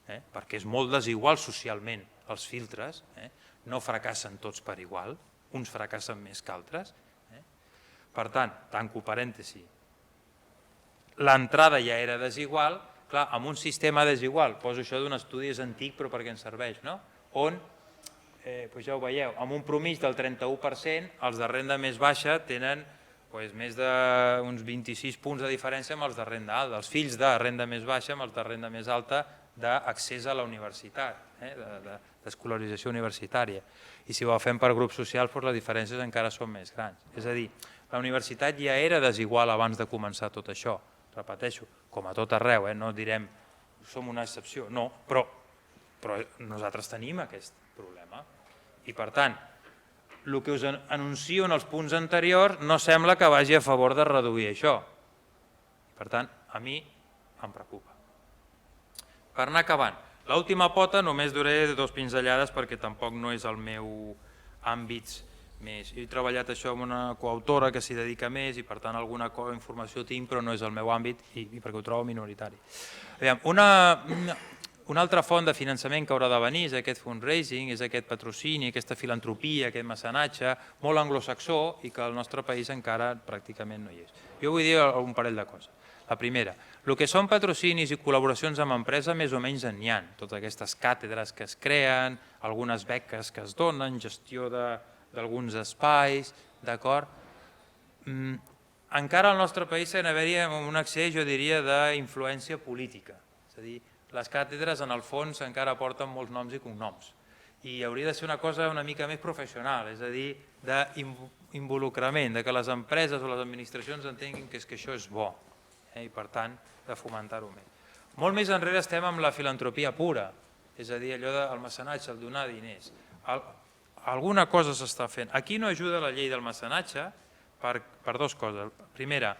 perquè és molt desigual socialment els filtres, no fracassen tots per igual, uns fracassen més que altres. Per tant, tanco parèntesi, l'entrada ja era desigual, clar, amb un sistema desigual, poso això d'un estudi és antic però perquè ens serveix, on, ja ho veieu, amb un promís del 31%, els de renda més baixa tenen més d'uns 26 punts de diferència amb els de renda alta, els fills de renda més baixa amb els de renda més alta d'accés a la universitat, d'escolarització universitària. I si ho agafem per grups socials, les diferències encara són més grans. És a dir, la universitat ja era desigual abans de començar tot això. Repeteixo, com a tot arreu, no direm som una excepció, no, però nosaltres tenim aquest problema. I per tant, el que us anuncio en els punts anteriors no sembla que vagi a favor de reduir això. Per tant, a mi em preocupa. Per anar acabant, l'última pota només duré 2 pinzellades perquè tampoc no és el meu àmbit més. Jo he treballat això amb una coautora que s'hi dedica més i per tant alguna informació tinc però no és el meu àmbit i perquè ho trobo minoritari. Una altra font de finançament que haurà de venir és aquest fundraising, és aquest patrocini, aquesta filantropia, aquest mecenatge, molt anglosaxó i que al nostre país encara pràcticament no hi és. Jo vull dir un parell de coses. La primera, el que són patrocinis i col·laboracions amb empresa més o menys n'hi ha. Totes aquestes càtedres que es creen, algunes beques que es donen, gestió d'alguns espais, d'acord? Encara al nostre país s'ha d'haver-hi un excés, jo diria, d'influència política. És a dir, les càtedres en el fons encara porten molts noms i cognoms i hauria de ser una cosa una mica més professional, és a dir, d'involucrament, que les empreses o les administracions entenguin que això és bo i per tant de fomentar-ho més. Molt més enrere estem amb la filantropia pura, és a dir, allò del mecenatge, el donar diners. Alguna cosa s'està fent. Aquí no ajuda la llei del mecenatge per 2 coses. Primera,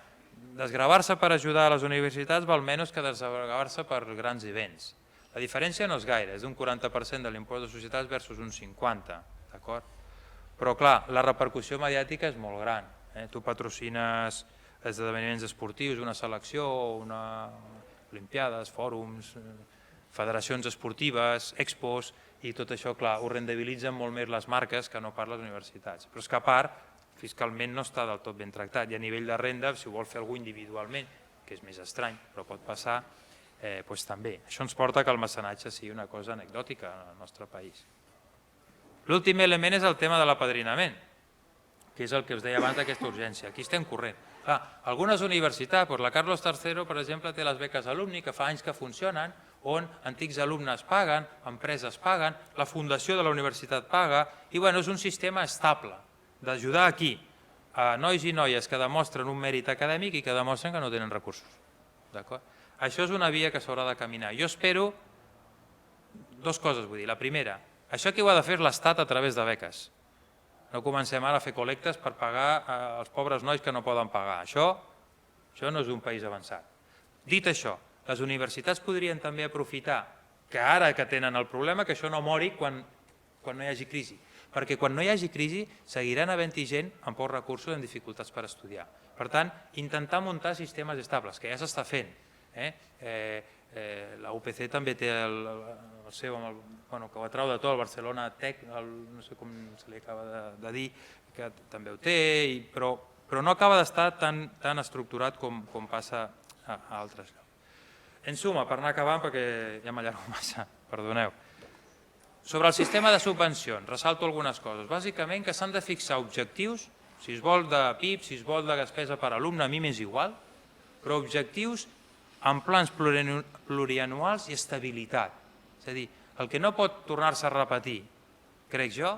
desgravar-se per ajudar a les universitats val menys que desgravar-se per grans events. La diferència no és gaire, és un 40% de l'impost de societats versus un 50%, d'acord? Però clar, la repercussió mediàtica és molt gran. Tu patrocines esdeveniments esportius, una selecció, olimpiades, fòrums, federacions esportives, expos, i tot això, clar, ho rendibilitzen molt més les marques que no pas les universitats. Però és que a part, fiscalment no està del tot ben tractat i a nivell de renda, si ho vol fer algú individualment, que és més estrany, però pot passar, doncs també. Això ens porta que el mecenatge sigui una cosa anecdòtica en el nostre país. L'últim element és el tema de l'apadrinament, que és el que us deia abans d'aquesta urgència. Aquí estem corrent. Algunes universitats, la Carlos III, per exemple, té les beques alumni, que fa anys que funcionen, on antics alumnes paguen, empreses paguen, la fundació de la universitat paga, i és un sistema estable d'ajudar aquí a nois i noies que demostren un mèrit acadèmic i que demostren que no tenen recursos. Això és una via que s'haurà de caminar. Jo espero 2 coses, vull dir. La primera, això que ho ha de fer l'Estat a través de beques. No comencem ara a fer col·lectes per pagar als pobres nois que no poden pagar. Això no és un país avançat. Dit això, les universitats podrien també aprofitar que ara que tenen el problema, que això no mori quan no hi hagi crisi. Perquè quan no hi hagi crisi seguiran havent-hi gent amb pocs recursos i amb dificultats per estudiar. Per tant, intentar muntar sistemes estables, que ja s'està fent. La UPC també té el seu, que ho atrau de tot, el Barcelona Tech, no sé com se li acaba de dir, que també ho té, però no acaba d'estar tan estructurat com passa a altres llocs. En suma, per anar acabant, perquè ja m'allargo massa, perdoneu. Sobre el sistema de subvencions, ressalto algunes coses. Bàsicament que s'han de fixar objectius, si es vol de PIB, si es vol de despesa per alumne, a mi m'és igual, però objectius amb plans plurianuals i estabilitat. És a dir, el que no pot tornar-se a repetir, crec jo,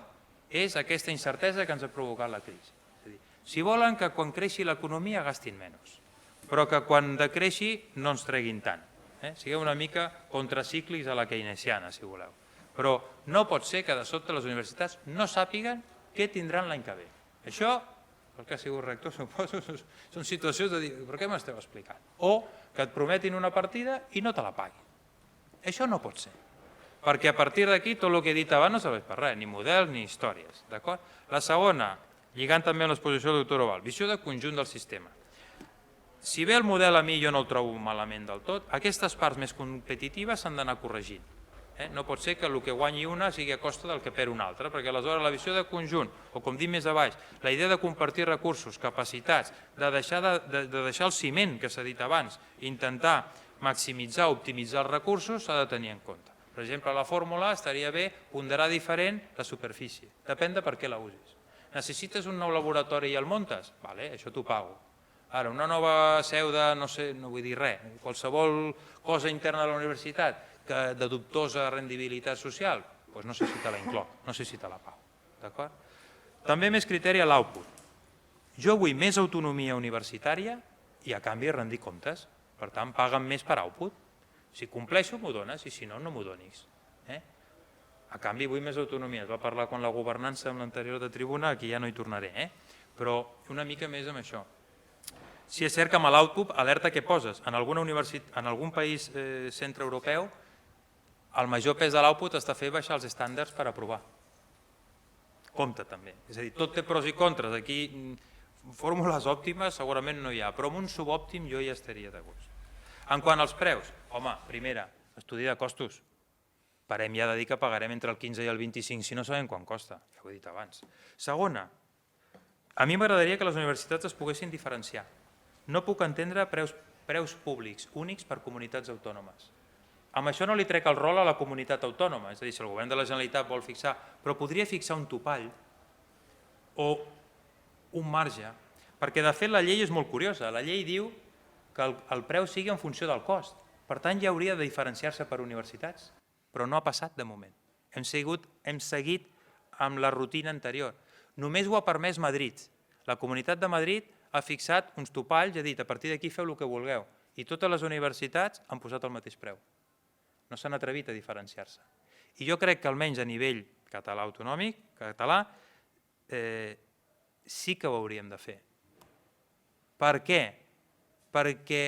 és aquesta incertesa que ens ha provocat la crisi. És a dir, si volen que quan creixi l'economia gastin menys, però que quan decreixi no ens treguin tant. Sigueu una mica contracíclics a la keynesiana, si voleu. Però no pot ser que de sobte les universitats no sàpiguen què tindran l'any que ve. Això, el que ha sigut rector, suposo, són situacions de dir, però què m'esteu explicant? O que et prometin una partida i no te la paguin. Això no pot ser. Perquè a partir d'aquí tot el que he dit abans no serveix per res, ni models ni històries. La segona, lligant també amb l'exposició del doctor Oval, visió de conjunt del sistema. Si bé el model a mi jo no el trobo malament del tot, aquestes parts més competitives s'han d'anar corregint. No pot ser que el que guanyi una sigui a costa del que perd una altra, perquè aleshores la visió de conjunt, o com dic més a baix, la idea de compartir recursos, capacitats, de deixar el ciment que s'ha dit abans, intentar maximitzar, optimitzar els recursos, s'ha de tenir en compte. Per exemple, la fórmula estaria bé ponderar diferent la superfície, depèn de per què la usis. Necessites un nou laboratori i el muntes? Vale, això t'ho pago. Ara, una nova seu de, no sé, no vull dir res, qualsevol cosa interna de la universitat de dubtosa rendibilitat social, doncs no sé si te la incloc, no sé si te la pago. També més criteri a l'output. Jo vull més autonomia universitària i a canvi rendir comptes. Per tant, paguen més per output. Si compleixo, m'ho dones, i si no, no m'ho donis. A canvi vull més autonomia. Es va parlar quan la governança en l'anterior de tribuna, aquí ja no hi tornaré, però una mica més amb això. Si és cert que amb l'output, alerta què poses. En algun país centreeuropeu, el major pes de l'output està fer baixar els estàndards per aprovar. Compte també. És a dir, tot té pros i contres. Aquí, fórmules òptimes segurament no hi ha, però amb un subòptim jo ja estaria de gust. En quant als preus, home, primera, estudi de costos. Parem ja de dir que pagarem entre el 15 i el 25 si no sabem quan costa, ja ho he dit abans. Segona, a mi m'agradaria que les universitats es poguessin diferenciar. No puc entendre preus públics únics per comunitats autònomes. Amb això no li trec el rol a la comunitat autònoma, és a dir, si el govern de la Generalitat vol fixar, però podria fixar un topall o un marge, perquè de fet la llei és molt curiosa. La llei diu que el preu sigui en funció del cost. Per tant, ja hauria de diferenciar-se per universitats, però no ha passat de moment. Hem seguit amb la rutina anterior. Només ho ha permès Madrid. La Comunitat de Madrid ha fixat uns topalls i ha dit a partir d'aquí feu el que vulgueu. I totes les universitats han posat el mateix preu. No s'han atrevit a diferenciar-se. I jo crec que almenys a nivell català autonòmic, català, sí que ho hauríem de fer. Per què? Perquè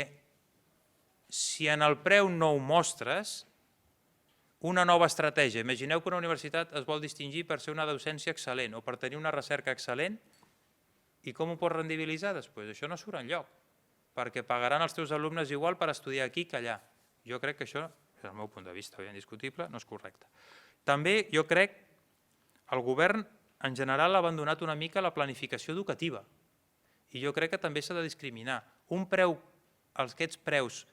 si en el preu no ho mostres, una nova estratègia. Imagineu que una universitat es vol distingir per ser una docència excel·lent o per tenir una recerca excel·lent, i com ho pots rendibilitzar després? Això no surt enlloc, perquè pagaran els teus alumnes igual per estudiar aquí que allà. Jo crec que això, des del meu punt de vista ben discutible, no és correcte. També jo crec que el govern en general ha abandonat una mica la planificació educativa i jo crec que també s'ha de discriminar. Aquests preus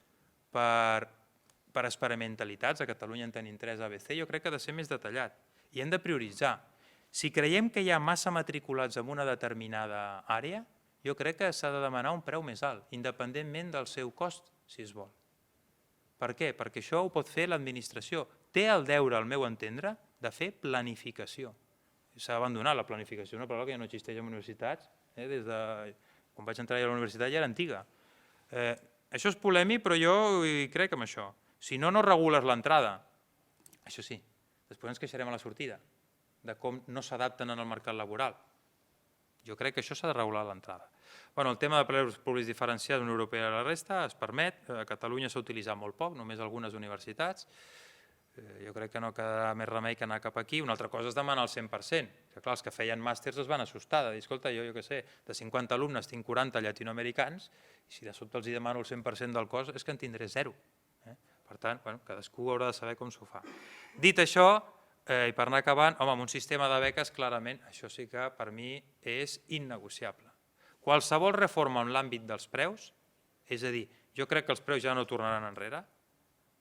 per experimentalitats, a Catalunya en tenim 3 ABC, jo crec que ha de ser més detallat i hem de prioritzar. Si creiem que hi ha massa matriculats en una determinada àrea, jo crec que s'ha de demanar un preu més alt, independentment del seu cost, si es vol. Per què? Perquè això ho pot fer l'administració. Té el deure, al meu entendre, de fer planificació. S'ha abandonat la planificació, una paraula que ja no existeix en universitats. Des de quan vaig entrar a la universitat ja era antiga. Això és polèmic, però jo hi crec en això. Si no, no regules l'entrada. Això sí, després ens queixarem a la sortida de com no s'adapten en el mercat laboral. Jo crec que això s'ha de regular a l'entrada. El tema de preus públics diferenciats d'una europea a la resta es permet. A Catalunya s'ha utilitzat molt poc, només algunes universitats. Jo crec que no quedarà més remei que anar cap aquí. Una altra cosa és demanar el 100%, que clar, els que feien màsters es van assustar, de dir, escolta, jo què sé, de 50 alumnes tinc 40 llatinoamericans, i si de sobte els demano el 100% del cost és que en tindré 0. Per tant, cadascú haurà de saber com s'ho fa. Dit això, i per anar acabant, home, amb un sistema de beques, clarament, això sí que per mi és innegociable. Qualsevol reforma en l'àmbit dels preus, és a dir, jo crec que els preus ja no tornaran enrere,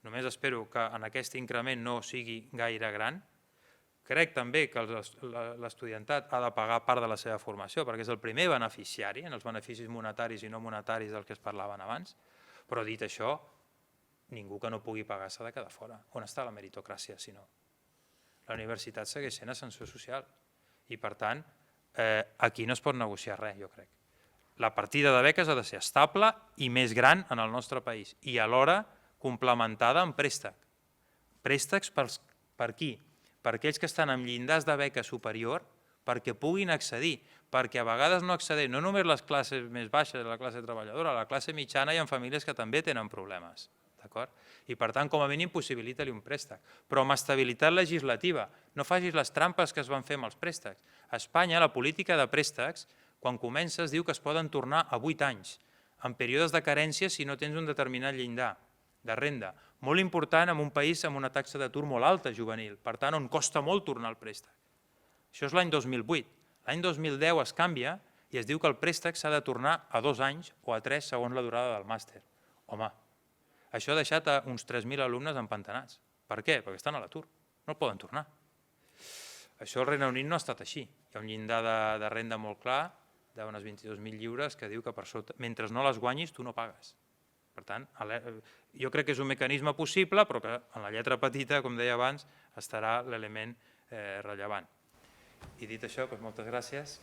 només espero que en aquest increment no sigui gaire gran. Crec també que l'estudiantat ha de pagar part de la seva formació, perquè és el primer beneficiari en els beneficis monetaris i no monetaris del que es parlaven abans, però dit això, ningú que no pugui pagar s'ha de quedar fora. On està la meritocràcia, si no? La universitat segueix sent ascensor social i, per tant, aquí no es pot negociar res, jo crec. La partida de beques ha de ser estable i més gran en el nostre país i alhora complementada amb préstec. Préstecs per qui? Per aquells que estan amb llindars de beca superior perquè puguin accedir, perquè a vegades no accedeixen, no només les classes més baixes de la classe treballadora, a la classe mitjana hi ha famílies que també tenen problemes. I per tant, com a mínim, possibilita-li un préstec. Però amb estabilitat legislativa, no facis les trampes que es van fer amb els préstecs. A Espanya, la política de préstecs, quan comença, es diu que es poden tornar a 8 anys, en períodes de carència si no tens un determinat llindar de renda. Molt important en un país amb una taxa d'atur molt alta juvenil, per tant, on costa molt tornar el préstec. Això és l'any 2008. L'any 2010 es canvia i es diu que el préstec s'ha de tornar a 2 anys o a 3 segons la durada del màster. Home, això ha deixat uns 3.000 alumnes empantanats. Per què? Perquè estan a l'atur, no poden tornar. Això al Regne Unit no ha estat així. Hi ha un llindar de renda molt clar, d'unes 22.000 lliures, que diu que mentre no les guanyis tu no pagues. Per tant, jo crec que és un mecanisme possible, però que en la lletra petita, com deia abans, estarà l'element rellevant. I dit això, moltes gràcies.